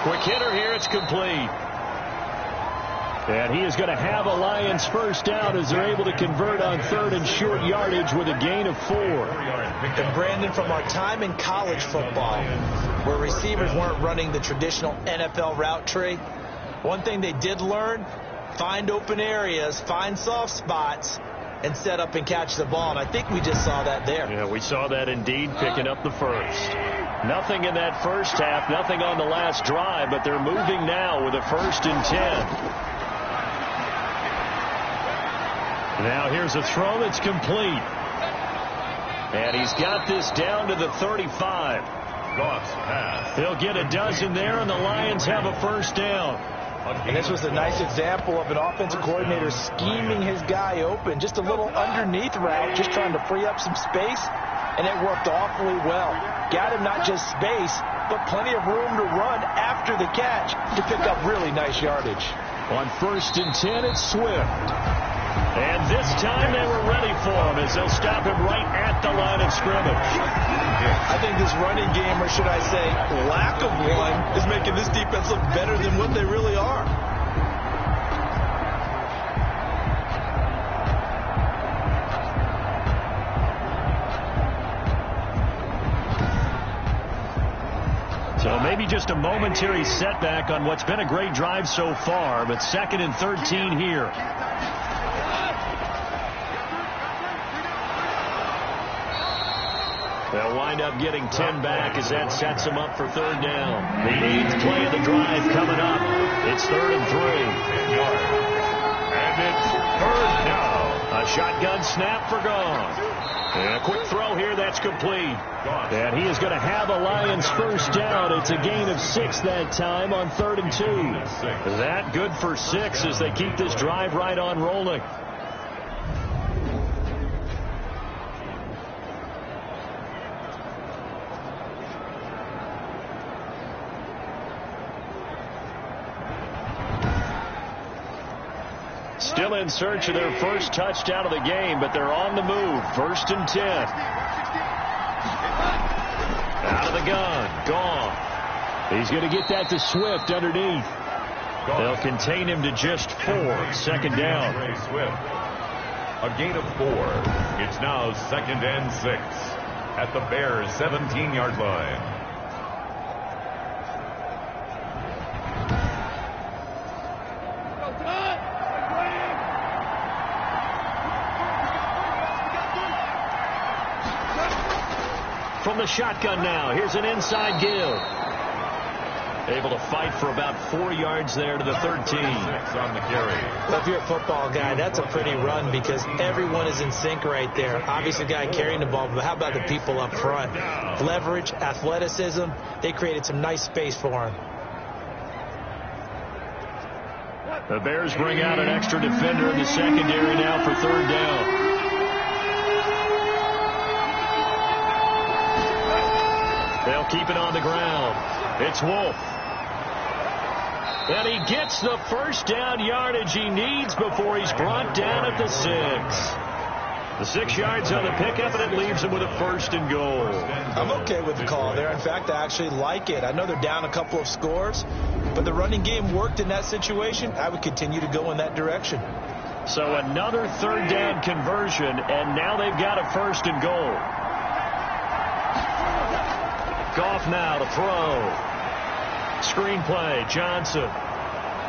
Speaker 2: Quick hitter here, it's complete.
Speaker 1: And he is going to have a Lions 1st down as they're able to convert on 3rd and short yardage with a gain of 4.
Speaker 3: And Brandon, from our time in college football, where receivers weren't running the traditional NFL route tree, one thing they did learn, find open areas, find soft spots, and set up and catch the ball. And I think we just saw that there.
Speaker 2: Yeah, we saw that indeed, picking up the 1st. Nothing in that 1st half, nothing on the last drive, but they're moving now with a 1st and 10. Now here's a throw that's complete. And he's got this down to the 35.
Speaker 4: Goff's pass.
Speaker 2: He'll get a dozen there, and the Lions have a 1st down.
Speaker 3: And this was a nice example of an offensive coordinator scheming his guy open. Just a little underneath route, just trying to free up some space, and it worked awfully well. Got him not just space, but plenty of room to run after the catch to pick up really nice yardage.
Speaker 2: On 1st and 10, it's Swift. And this time they were ready for him as they'll stop him right at the line of scrimmage.
Speaker 3: I think this running game, or should I say lack of one, is making this defense look better than what they really are.
Speaker 2: So maybe just a momentary setback on what's been a great drive so far, but 2nd and 13 here. They'll wind up getting 10 back as that sets them up for 3rd down. The 8th play of the drive coming up. It's 3rd and 3.
Speaker 4: And it's 3rd down.
Speaker 2: A shotgun snap for Gone. And a quick throw here that's complete. And he is going to have a Lions 1st down. It's a gain of 6 that time on 3rd and 2. That good for 6 as they keep this drive right on rolling. Still in search of their first touchdown of the game, but they're on the move. 1st and 10. Out of the gun. Gone. He's going to get that to Swift underneath. They'll contain him to just 4. 2nd down.
Speaker 4: Swift. A gain of 4. It's now 2nd and 6 at the Bears' 17-yard line.
Speaker 2: From the shotgun now, here's an inside give. Able to fight for about 4 yards there to the 13.
Speaker 4: On the carry.
Speaker 3: Well, if you're a football guy, that's a pretty run because everyone is in sync right there. Obviously, the guy carrying the ball, but how about the people up front? Leverage, athleticism, they created some nice space for him.
Speaker 2: The Bears bring out an extra defender in the secondary now for 3rd down. They'll keep it on the ground. It's Wolf. And he gets the 1st down yardage he needs before he's brought down at the 6. The 6 yards on the pickup, and it leaves him with a 1st and goal.
Speaker 3: I'm okay with the call there. In fact, I actually like it. I know they're down a couple of scores, but the running game worked in that situation. I would continue to go in that direction.
Speaker 2: So another 3rd down conversion, and now they've got a 1st and goal. Goff now to throw. Screenplay, Johnson.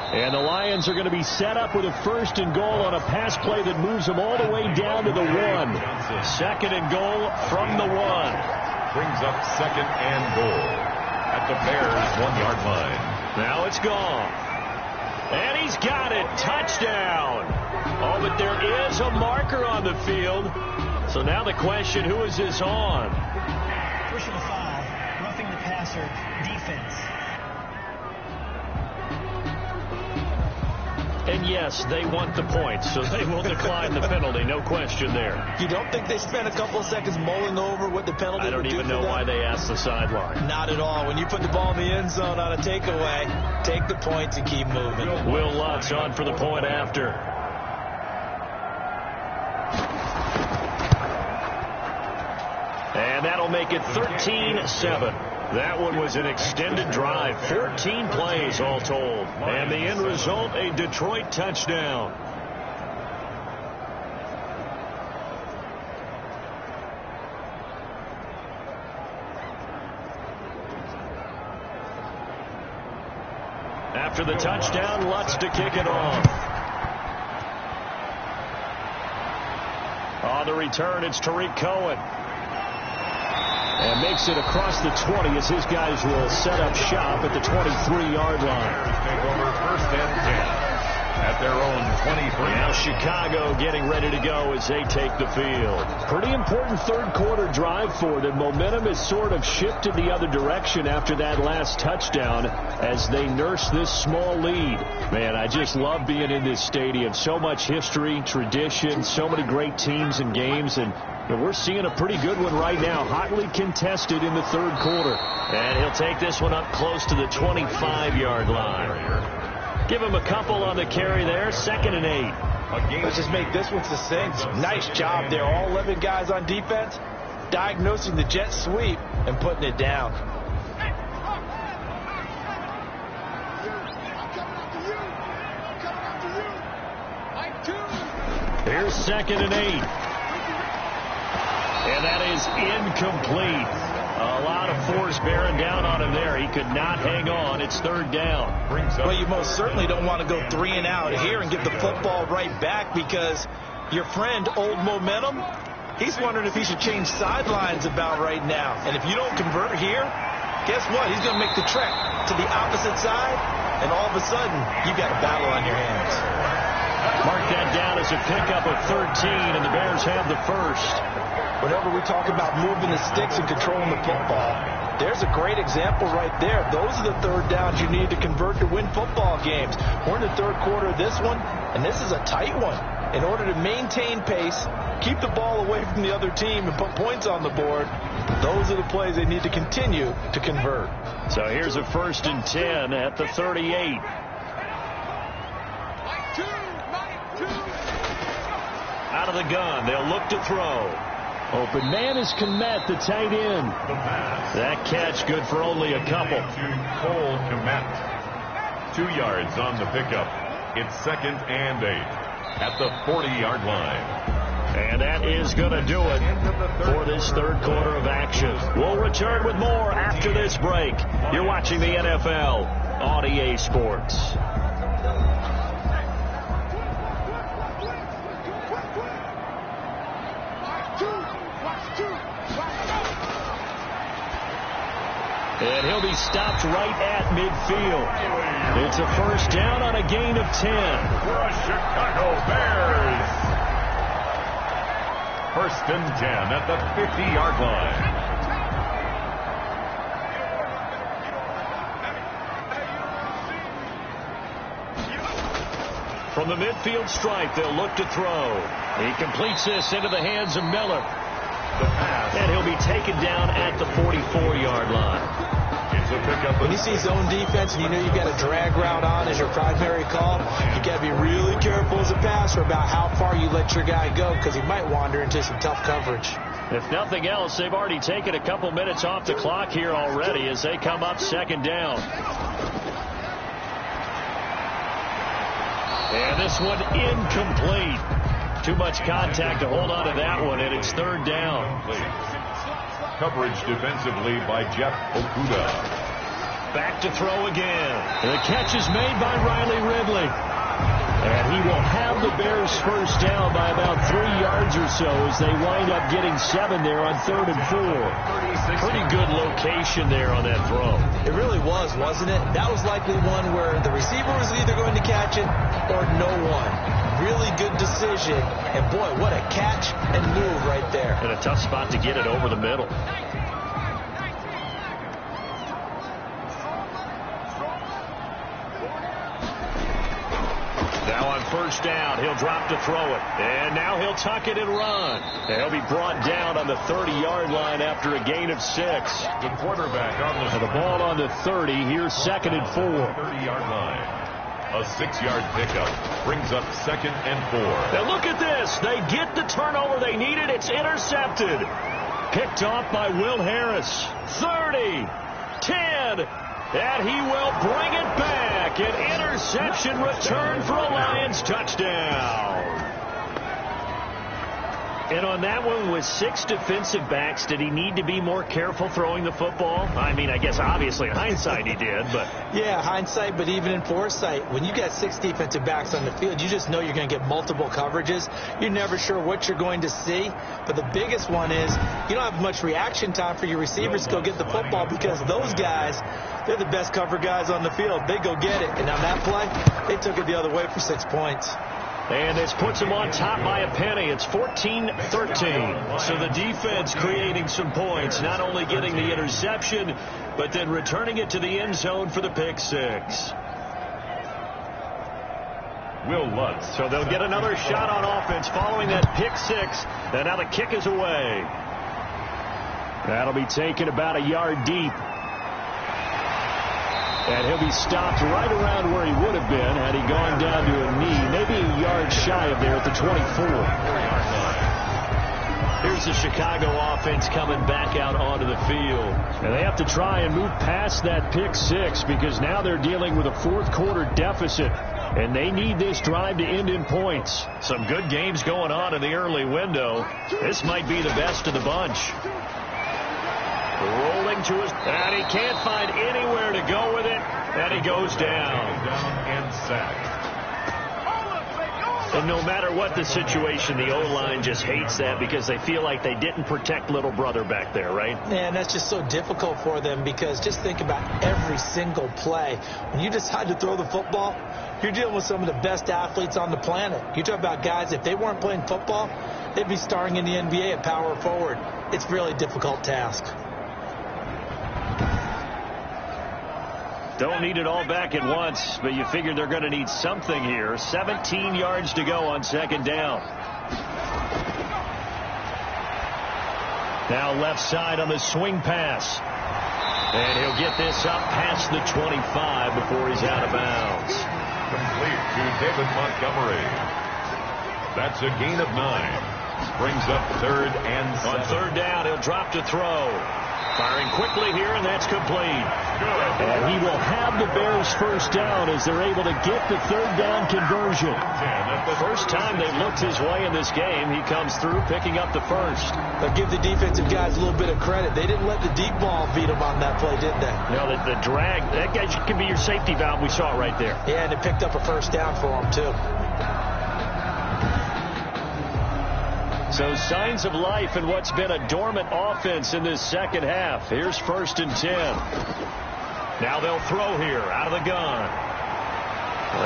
Speaker 2: And the Lions are going to be set up with a 1st and goal on a pass play that moves them all the way down to the 1. 2nd and goal from the 1.
Speaker 4: Brings up 2nd and goal at the Bears' 1-yard line.
Speaker 2: Now it's Gone. And he's got it. Touchdown. Oh, but there is a marker on the field. So now the question, who is this on?
Speaker 6: 1st and 5, roughing the passer, defense.
Speaker 2: And yes, they want the points, so they will decline the penalty, no question there.
Speaker 3: You don't think they spent a couple of seconds mulling over what the penalty
Speaker 2: I don't
Speaker 3: would do
Speaker 2: even
Speaker 3: for
Speaker 2: know
Speaker 3: them?
Speaker 2: why they asked the sideline.
Speaker 3: Not at all. When you put the ball in the end zone on a takeaway, take the points and keep moving.
Speaker 2: Will Lutz on for the point after. And that'll make it 13-7. That one was an extended drive, 14 plays all told. And the end result, a Detroit touchdown. After the touchdown, Lutz to kick it off. On the return, it's Tariq Cohen. And makes it across the 20 as his guys will set up shop at the 23-yard line.
Speaker 4: Take over 1st and 10. at their own 23.
Speaker 2: Now Chicago getting ready to go as they take the field. Pretty important third quarter drive for them. Momentum has sort of shifted the other direction after that last touchdown as they nurse this small lead. Man, I just love being in this stadium. So much history, tradition, so many great teams and games, and we're seeing a pretty good one right now, hotly contested in the third quarter. And he'll take this one up close to the 25-yard line. Give him a couple on the carry there, 2nd and 8.
Speaker 3: Let's just make this one succinct. Nice job there. All 11 guys on defense diagnosing the jet sweep and putting it down.
Speaker 2: Here's 2nd and 8. And that is incomplete. A lot of force bearing down on him there. He could not hang on. It's 3rd down.
Speaker 3: Well, you most certainly don't want to go 3 and out here and give the football right back because your friend, Old Momentum, he's wondering if he should change sidelines about right now. And if you don't convert here, guess what? He's going to make the trek to the opposite side, and all of a sudden, you've got a battle on your hands.
Speaker 2: Mark that down as a pickup of 13, and the Bears have the first.
Speaker 3: Whenever we talk about moving the sticks and controlling the football, there's a great example right there. Those are the third downs you need to convert to win football games. We're in the third quarter of this one, and this is a tight one. In order to maintain pace, keep the ball away from the other team, and put points on the board, those are the plays they need to continue to convert.
Speaker 2: So here's a 1st and 10 at the 38. Out of the gun, they'll look to throw. Open man is Kmet, the tight end. That catch good for only a couple.
Speaker 4: Cole Kmet. 2 yards on the pickup. It's 2nd and 8 at the 40-yard line.
Speaker 2: And that is going to do it for this third quarter of action. We'll return with more after this break. You're watching the NFL on EA Sports. And he'll be stopped right at midfield. It's a 1st down on a gain of 10.
Speaker 4: For the Chicago Bears. 1st and 10 at the 50-yard line.
Speaker 2: From the midfield stripe, they'll look to throw. He completes this into the hands of Miller. And he'll be taken down at the 44-yard line.
Speaker 4: It's a pickup.
Speaker 3: When you see zone defense and you know you've got a drag route on as your primary call, you got to be really careful as a passer about how far you let your guy go because he might wander into some tough coverage.
Speaker 2: If nothing else, they've already taken a couple minutes off the clock here already as they come up 2nd down. And this one incomplete. Too much contact to hold on to that one, and it's 3rd down.
Speaker 4: Coverage defensively by Jeff Okuda.
Speaker 2: Back to throw again. And the catch is made by Riley Ridley. And he will have the Bears 1st down by about 3 yards or so as they wind up getting 7 there on 3rd and 4. Pretty good location there on that throw.
Speaker 3: It really was, wasn't it? That was likely one where the receiver was either going to catch it or no one. Really good decision. And boy, what a catch and move right there.
Speaker 2: And a tough spot to get it over the middle. Now on 1st down, he'll drop to throw it. And now he'll tuck it and run. And he'll be brought down on the 30-yard line after a gain of 6.
Speaker 4: The quarterback on the
Speaker 2: ball on the 30. Here's 2nd and 4.
Speaker 4: 30-yard line. A 6-yard pickup brings up 2nd and 4.
Speaker 2: Now look at this. They get the turnover they needed. It's intercepted. Picked off by Will Harris. 30, 10, and he will bring it back. An interception return for a Lions touchdown. And on that one, with 6 defensive backs, did he need to be more careful throwing the football? I mean, I guess obviously in hindsight he did, but...
Speaker 3: Yeah, hindsight, but even in foresight, when you got 6 defensive backs on the field, you just know you're going to get multiple coverages. You're never sure what you're going to see. But the biggest one is you don't have much reaction time for your receivers to go get the football because those guys, they're the best cover guys on the field. They go get it. And on that play, they took it the other way for 6 points.
Speaker 2: And this puts them on top by a penny. It's 14-13.
Speaker 1: So the defense creating some points, not only getting the interception, but then returning it to the end zone for the pick 6.
Speaker 4: Will Lutz.
Speaker 2: So they'll get another shot on offense following that pick 6. And now the kick is away. That'll be taken about a yard deep. And he'll be stopped right around where he would have been had he gone down to a knee, maybe a yard shy of there at the 24.
Speaker 1: Here's the Chicago offense coming back out onto the field.
Speaker 2: And they have to try and move past that pick 6 because now they're dealing with a fourth-quarter deficit. And they need this drive to end in points.
Speaker 1: Some good games going on in the early window. This might be the best of the bunch. Rolling to his... And he can't find anywhere to go with it. And he goes down.
Speaker 4: And sacked.
Speaker 1: And no matter what the situation, the O-line just hates that because they feel like they didn't protect little brother back there, right?
Speaker 3: Man, that's just so difficult for them because just think about every single play. When you decide to throw the football, you're dealing with some of the best athletes on the planet. You talk about guys, if they weren't playing football, they'd be starring in the NBA at power forward. It's a really difficult task.
Speaker 1: Don't need it all back at once, but you figure they're going to need something here. 17 yards to go on second down. Now left side on the swing pass. And he'll get this up past the 25 before he's out of bounds.
Speaker 4: Complete to David Montgomery. That's a gain of 9. Brings up 3rd and 7.
Speaker 1: On 3rd down, he'll drop to throw. Firing quickly here, and that's complete.
Speaker 2: And he will have the Bears first down as they're able to get the 3rd down conversion.
Speaker 1: First time they've looked his way in this game, he comes through picking up the first.
Speaker 3: But give the defensive guys a little bit of credit. They didn't let the deep ball beat them on that play, did they?
Speaker 1: No, the drag, that guy can be your safety valve. We saw it right there.
Speaker 3: Yeah, and it picked up a first down for him, too.
Speaker 1: So signs of life in what's been a dormant offense in this second half. Here's 1st and 10. Now they'll throw here out of the gun.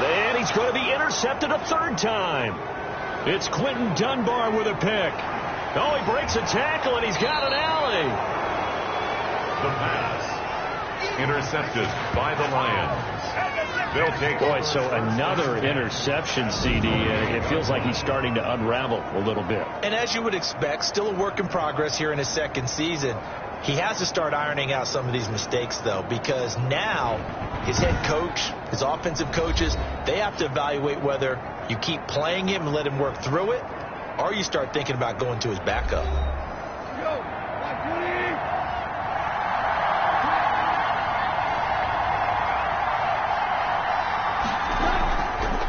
Speaker 1: And he's going to be intercepted a 3rd time. It's Quentin Dunbar with a pick. Oh, he breaks a tackle, and he's got an alley.
Speaker 4: The pass. Intercepted by the Lions. They'll take...
Speaker 1: Boy, so another interception, CD. It feels like he's starting to unravel a little bit.
Speaker 3: And as you would expect, still a work in progress here in his second season. He has to start ironing out some of these mistakes, though, because now his head coach, his offensive coaches, they have to evaluate whether you keep playing him and let him work through it, or you start thinking about going to his backup.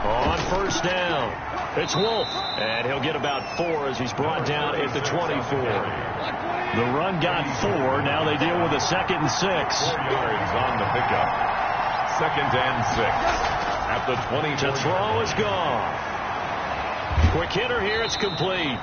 Speaker 1: On 1st down, it's Wolf, and he'll get about 4 as he's brought down at the 24. The run got 4. Now they deal with a 2nd and 6.
Speaker 4: 4 yards on the pickup. 2nd and 6 at the 20.
Speaker 1: The throw is gone. Quick hitter here. It's complete.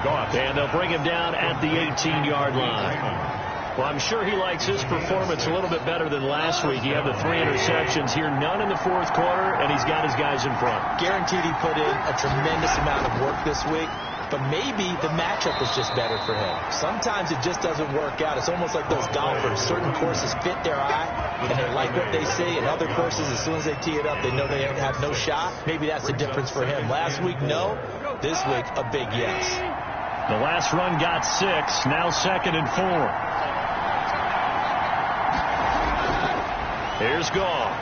Speaker 1: And they'll bring him down at the 18-yard line. Well, I'm sure he likes his performance a little bit better than last week. He had the 3 interceptions here, none in the 4th quarter, and he's got his guys in front.
Speaker 3: Guaranteed he put in a tremendous amount of work this week, but maybe the matchup was just better for him. Sometimes it just doesn't work out. It's almost like those golfers. Certain courses fit their eye, and they like what they see, and other courses, as soon as they tee it up, they know they have no shot. Maybe that's the difference for him. Last week, no. This week, a big yes.
Speaker 1: The last run got 6, now 2nd and 4. Here's Goff.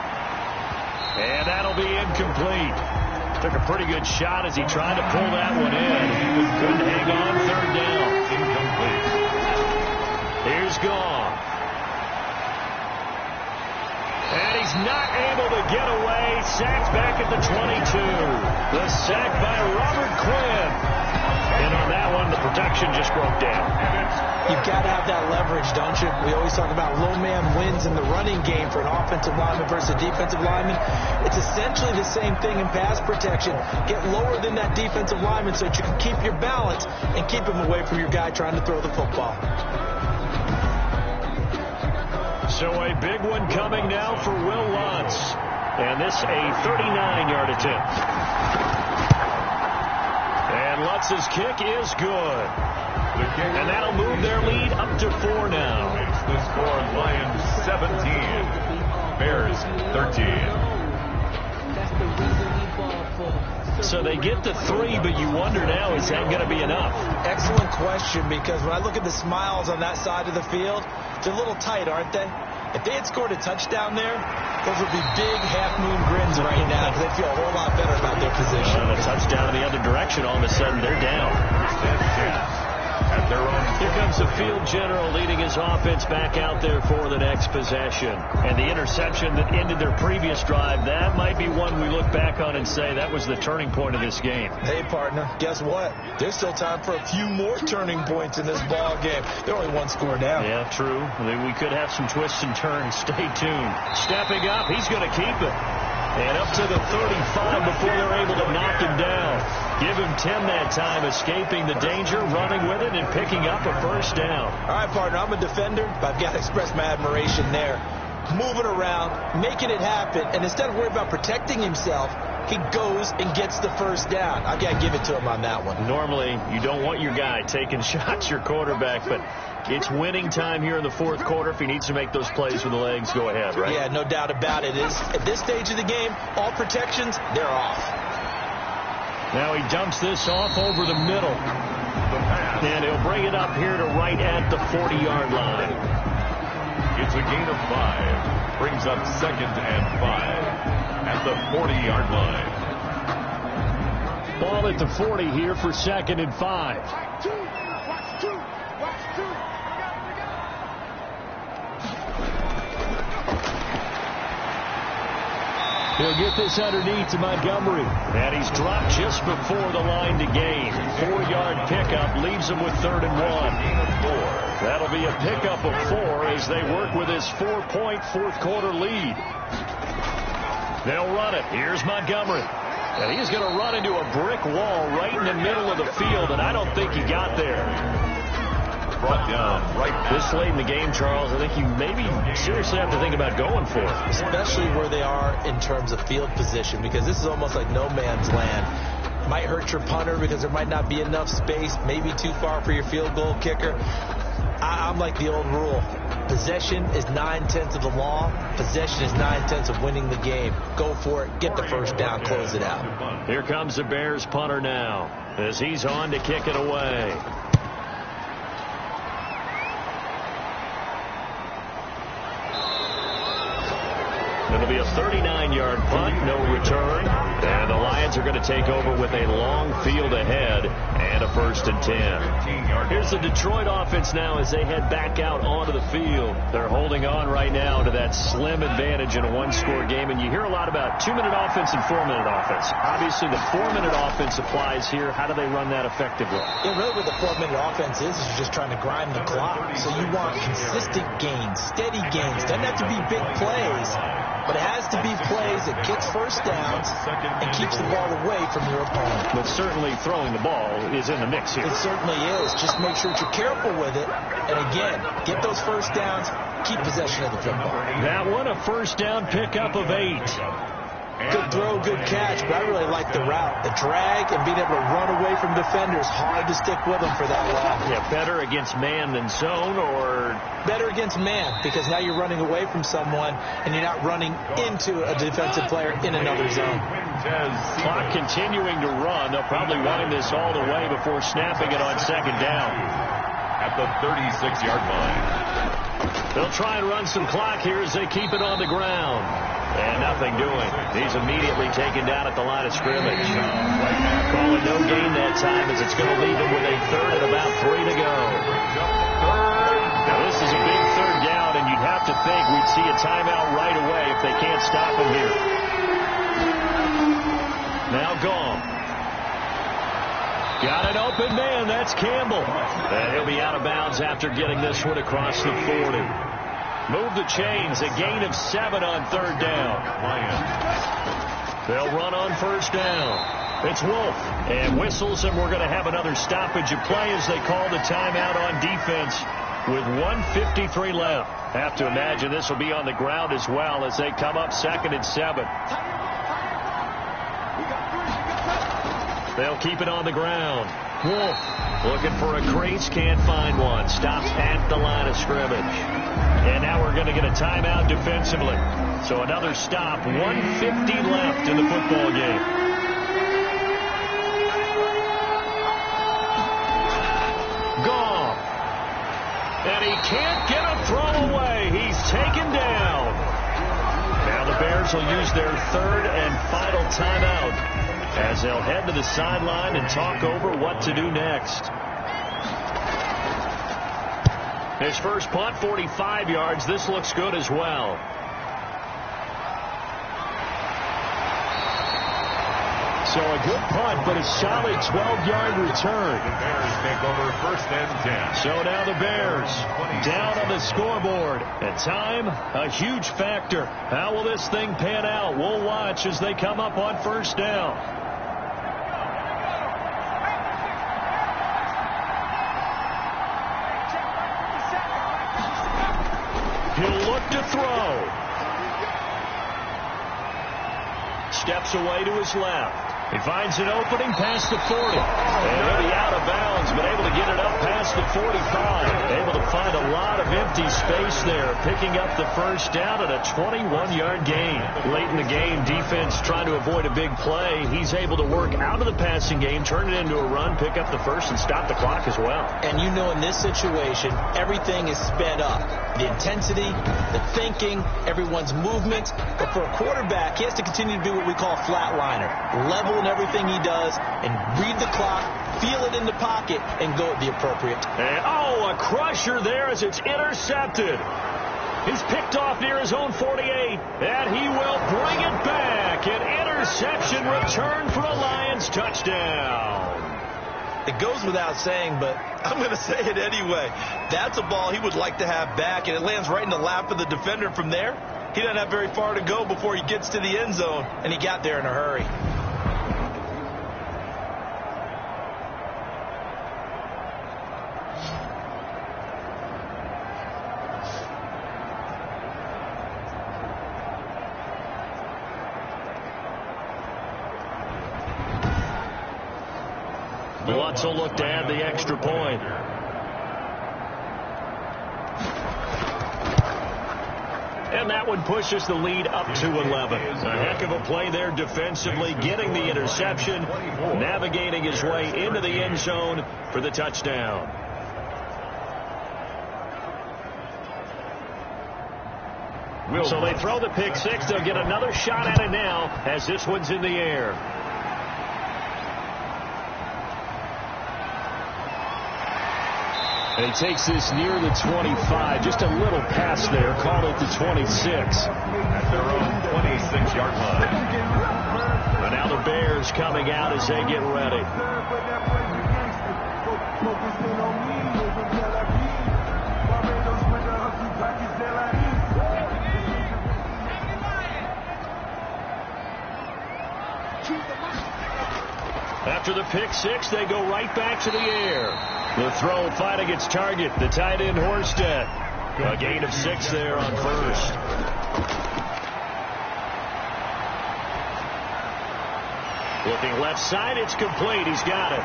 Speaker 1: And that'll be incomplete. Took a pretty good shot as he tried to pull that one in. Couldn't hang on 3rd down.
Speaker 4: Incomplete.
Speaker 1: Here's Goff. And he's not able to get away. Sacked back at the 22. The sack by Robert Quinn. And
Speaker 2: protection just broke down.
Speaker 3: You've got to have that leverage, don't you? We always talk about low man wins in the running game for an offensive lineman versus a defensive lineman. It's essentially the same thing in pass protection. Get lower than that defensive lineman so that you can keep your balance and keep him away from your guy trying to throw the football.
Speaker 2: So a big one coming now for Will Lutz. And this a 39-yard attempt. And Lutz's kick is good. And that'll move their lead up to 4 now.
Speaker 4: Makes the score Lions 17, Bears 13.
Speaker 2: So they get the 3, but you wonder now, is that going to be enough?
Speaker 3: Excellent question, because when I look at the smiles on that side of the field, they're a little tight, aren't they? If they had scored a touchdown there, those would be big half-moon grins right now because they feel a whole lot better about their position.
Speaker 2: A touchdown in the other direction, all of a sudden they're down. Here comes the field general leading his offense back out there for the next possession. And the interception that ended their previous drive, that might be one we look back on and say that was the turning point of this game.
Speaker 3: Hey, partner, guess what? There's still time for a few more turning points in this ball game. They're only one score down.
Speaker 2: Yeah, true. We could have some twists and turns. Stay tuned. Stepping up, he's going to keep it. And up to the 35 before they're able to knock him down. Give him 10 that time, escaping the danger, running with it, and picking up a first down.
Speaker 3: All right, partner, I'm a defender, but I've got to express my admiration there. Moving around, making it happen, and instead of worrying about protecting himself, he goes and gets the first down. I've got to give it to him on that one.
Speaker 2: Normally, you don't want your guy taking shots, your quarterback, but it's winning time here in the fourth quarter. If he needs to make those plays with the legs, go ahead, right?
Speaker 3: Yeah, no doubt about it. At this stage of the game, all protections, they're off.
Speaker 2: Now he dumps this off over the middle. And he'll bring it up here to right at the 40-yard line.
Speaker 4: It's a gain of 5. Brings up 2nd and 5 at the 40-yard line.
Speaker 2: Ball at the 40 here for 2nd and 5. He'll get this underneath to Montgomery. And he's dropped just before the line to gain. 4-yard pickup leaves him with 3rd and 1. That'll be a pickup of 4 as they work with his 4-point fourth quarter lead. They'll run it. Here's Montgomery. And he's going to run into a brick wall right in the middle of the field, and I don't think he got there.
Speaker 4: Brought down right
Speaker 2: this late in the game, Charles, I think you maybe seriously have to think about going for it.
Speaker 3: Especially where they are in terms of field position, because this is almost like no man's land. Might hurt your punter because there might not be enough space, maybe too far for your field goal kicker. I'm like the old rule. Possession is 9/10 of the law. Possession is 9/10 of winning the game. Go for it. Get the first down. Close it out.
Speaker 2: Here comes the Bears punter now as he's on to kick it away. It'll be a 39-yard punt, no return. And the Lions are going to take over with a long field ahead and a 1st and 10. Here's the Detroit offense now as they head back out onto the field. They're holding on right now to that slim advantage in a one-score game. And you hear a lot about 2-minute offense and 4-minute offense. Obviously, the 4-minute offense applies here. How do they run that effectively?
Speaker 3: Yeah, really what the 4-minute offense is you're just trying to grind the clock. So you want consistent gains, steady gains. Doesn't have to be big plays. But it has to be plays that gets first downs and keeps the ball away from your opponent.
Speaker 2: But certainly throwing the ball is in the mix here.
Speaker 3: It certainly is. Just make sure that you're careful with it. And again, get those first downs, keep possession of the football.
Speaker 2: That one, a first down pickup of 8.
Speaker 3: Good throw, good catch, but I really like the route. The drag and being able to run away from defenders, hard to stick with them for that long.
Speaker 2: Yeah, better against man than zone, or?
Speaker 3: Better against man, because now you're running away from someone and you're not running into a defensive player in another zone.
Speaker 2: Clock continuing to run. They'll probably run this all the way before snapping it on 2nd down.
Speaker 4: At the 36-yard line.
Speaker 2: They'll try and run some clock here as they keep it on the ground. And nothing doing. He's immediately taken down at the line of scrimmage. Calling no gain that time as it's going to leave him with a 3rd and about 3 to go. Now this is a big 3rd down, and you'd have to think we'd see a timeout right away if they can't stop him here. Now gone. Got an open man. That's Campbell. And he'll be out of bounds after getting this one across the 40. Move the chains. A gain of 7 on third down. They'll run on first down. It's Wolf. And whistles, and we're going to have another stoppage of play as they call the timeout on defense with 1:53 left. Have to imagine this will be on the ground as well as they come up 2nd and 7. They'll keep it on the ground. Wolf looking for a crease, can't find one. Stops at the line of scrimmage. And now we're going to get a timeout defensively. So another stop, 1:50 left in the football game. Gone. And he can't get a throw away. He's taken down. Now the Bears will use their 3rd and final timeout as they'll head to the sideline and talk over what to do next. His first punt, 45 yards. This looks good as well. So a good punt, but a solid 12-yard return.
Speaker 4: The Bears take over 1st and 10.
Speaker 2: So now the Bears down on the scoreboard. And time, a huge factor. How will this thing pan out? We'll watch as they come up on first down. He'll look to throw. Steps away to his left. He finds an opening past the 40. And he'll be out of bounds, but able to get it up past the 45. Able to find a lot of empty space there, picking up the first down at a 21-yard gain. Late in the game, defense trying to avoid a big play. He's able to work out of the passing game, turn it into a run, pick up the first, and stop the clock as well.
Speaker 3: And you know in this situation, everything is sped up. The intensity, the thinking, everyone's movement. But for a quarterback, he has to continue to do what we call flatliner. Level in everything he does and read the clock, feel it in the pocket, and go at the appropriate.
Speaker 2: And, a crusher there as it's intercepted. He's picked off near his own 48, and he will bring it back. An interception return for a Lions touchdown.
Speaker 3: It goes without saying, but I'm going to say it anyway. That's a ball he would like to have back, and it lands right in the lap of the defender from there. He doesn't have very far to go before he gets to the end zone, and he got there in a hurry.
Speaker 2: Lutz will look to add the extra point. And that one pushes the lead up to 11. A heck of a play there defensively, getting the interception, navigating his way into the end zone for the touchdown. So they throw the pick six. They'll get another shot at it now as this one's in the air. And he takes this near the 25. Just a little pass there. Called it the 26.
Speaker 4: At their own 26-yard line.
Speaker 2: And now the Bears coming out as they get ready. After the pick six, they go right back to the air. The throw finding its target, the tight end Horsted. A gain of 6 there on first. Looking left side, it's complete. He's got it.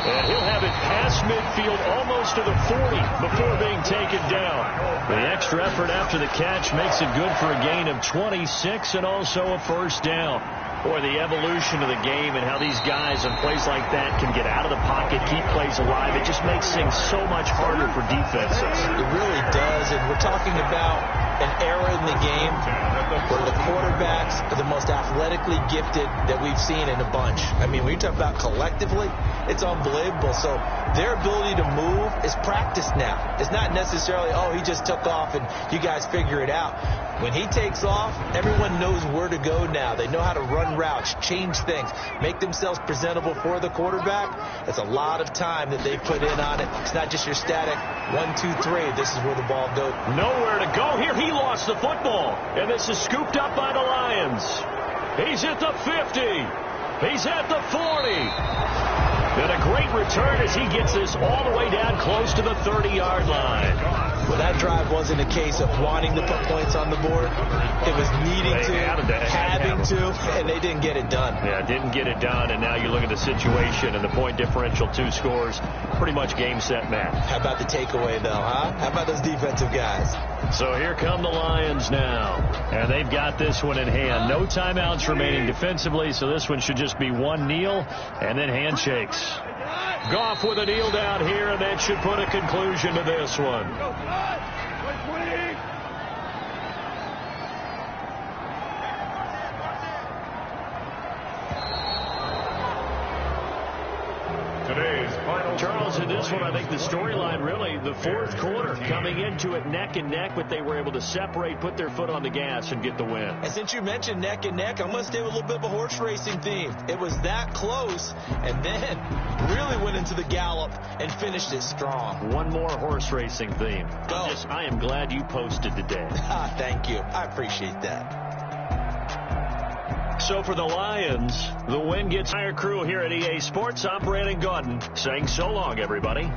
Speaker 2: And he'll have it past midfield almost to the 40 before being taken down. The extra effort after the catch makes it good for a gain of 26 and also a first down. Boy, the evolution of the game and how these guys and plays like that can get out of the pocket, keep plays alive, it just makes things so much harder for defenses.
Speaker 3: It really does, and we're talking about an era in the game where the quarterbacks are the most athletically gifted that we've seen in a bunch. I mean, when you talk about collectively, it's unbelievable. So their ability to move is practiced now. It's not necessarily, oh, he just took off and you guys figure it out. When he takes off, everyone knows where to go now. They know how to run routes, change things, make themselves presentable for the quarterback. It's a lot of time that they put in on it. It's not just your static 1, 2, 3. This is where the ball goes.
Speaker 2: Nowhere to go here. He lost the football. And this is scooped up by the Lions. He's at the 50. He's at the 40. And a great return as he gets this all the way down close to the 30-yard line.
Speaker 3: Well, that drive wasn't a case of wanting to put points on the board. It was needing to, having to, and they didn't get it done.
Speaker 2: Yeah, didn't get it done, and now you look at the situation and the point differential, 2 scores, pretty much game, set, match.
Speaker 3: How about the takeaway, though, huh? How about those defensive guys?
Speaker 2: So here come the Lions now, and they've got this one in hand. No timeouts remaining defensively, so this one should just be one kneel and then handshakes. Goff with a kneel down here, and that should put a conclusion to this one.
Speaker 4: Today's final.
Speaker 2: Charles, in this one, I think the storyline really, the fourth quarter, coming into it neck and neck, but they were able to separate, put their foot on the gas, and get the win.
Speaker 3: And since you mentioned neck and neck, I'm going to stay with a little bit of a horse racing theme. It was that close, and then really went into the gallop and finished it strong.
Speaker 2: One more horse racing theme. I am glad you posted today.
Speaker 3: Thank you. I appreciate that.
Speaker 2: So for the Lions, the win gets higher crew here at EA Sports. I'm Brandon Gaudin saying so long, everybody.